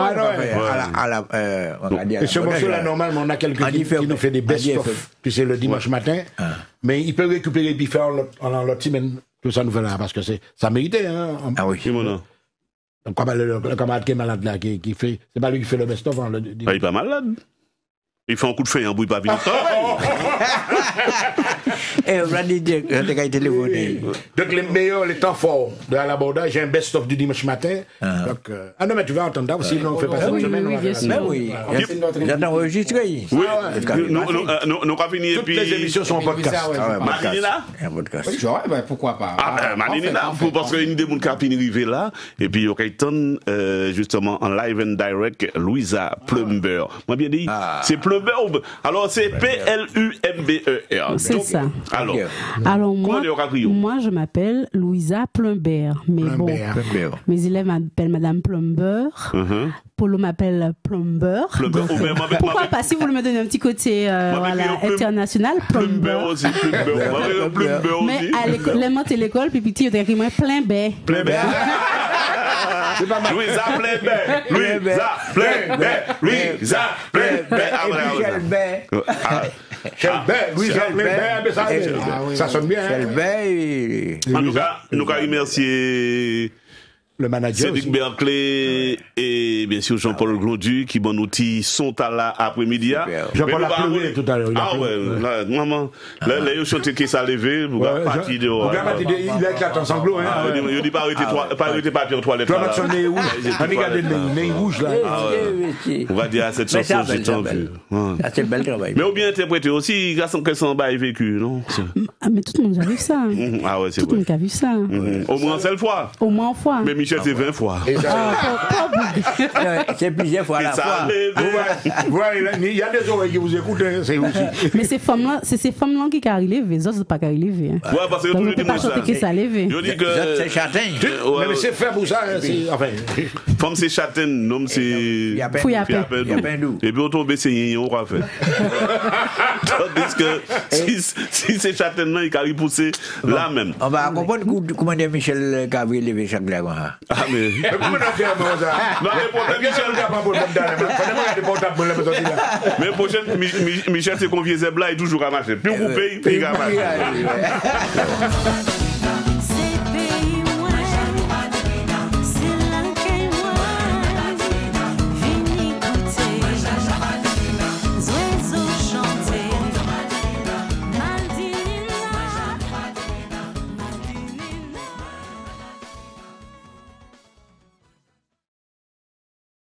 morceau-là, normalement, on a quelqu'un qui nous fait des best-of, puis c'est le dimanche matin, mais il peut récupérer puis faire en l'autre semaine, tout ça nous fait là, parce que ça méritait, hein. Ah oui. Donc, comme le camarade qui est malade là, qui fait, c'est pas lui qui fait le best-of, hein, il est pas malade. Il fait un coup de feu, un bout, il va venir. Et on va dire donc, les meilleurs, les temps forts de l'abordage, j'ai un best-of du dimanche matin. Donc, non, mais tu vas entendre aussi, sinon on fait pas cette semaine. Oui, bien sûr. Oui, j'attends enregistré. Oui, nous avons fini. Toutes les émissions sont en podcast. Manini là? Pourquoi pas? Manini là, parce qu'il y a des gens qui ont arrivé là, et puis il y a justement en live and direct, Louisa Plumber. Moi, bien dit, c'est Plumber. Alors, c'est Plumber. C'est ça. Alors moi, je m'appelle Louisa Plumber. Mais bon, mes élèves m'appellent Madame Plumber. Polo m'appelle Plumber. Pourquoi pas, si vous voulez me donner un petit côté international, Plumber. Aussi, Plumber. Mais à l'école, l'école, puis petit, il y a écrit plein baie. Louisa Plumber. Shelbert, Louis Shelbert, ça sonne bien. Shelbert. En tout cas, nous allons remercier le manager Cédric Berclé et bien sûr Jean-Paul Glondu qui bon outil sont à la après-midi. Jean-Paul a pleuré tout à l'heure. Ah ouais, là, maman, là, ils chantent qui s'est levé, vous avez parti de. Il a éclaté en sanglots, hein. Il dit pas arrêter pas pire toilette. Toi, notre nez rouge. Regardez le nez rouge, là. On va dire à cette chanson, j'ai tant vu. C'est le bel travail. Mais ou bien interpréter aussi, garçon que son bail vécu, non? Ah, mais tout le monde a vu ça. Ah ouais, c'est vrai. Tout le monde a vu ça. Au moins une seule fois. Au moins une fois. Mais Michel, c'est 20 fois. C'est plusieurs fois à la fois. Il y a des oreilles qui vous écoutent, c'est aussi. Mais ces femmes-là, c'est ces femmes-là qui arrivent, les autres, c'est pas qui arrivent. Ouais, parce que tout le monde dit ça. Que ça levé. Je dis que. C'est châtain. Mais c'est fait pour ça. Enfin. Femme, c'est châtain, homme, c'est. Fouillapé. Et puis, on tombe, c'est yon, on va faire. Tandis que si c'est châtain, il arrive pousser là même. On va comprendre comment Michel Gabriel levé chaque là. Ah, mais. Mais prochaine, Michel, c'est convié Zebla et toujours à marcher. Puis on coupe, puis il va marcher.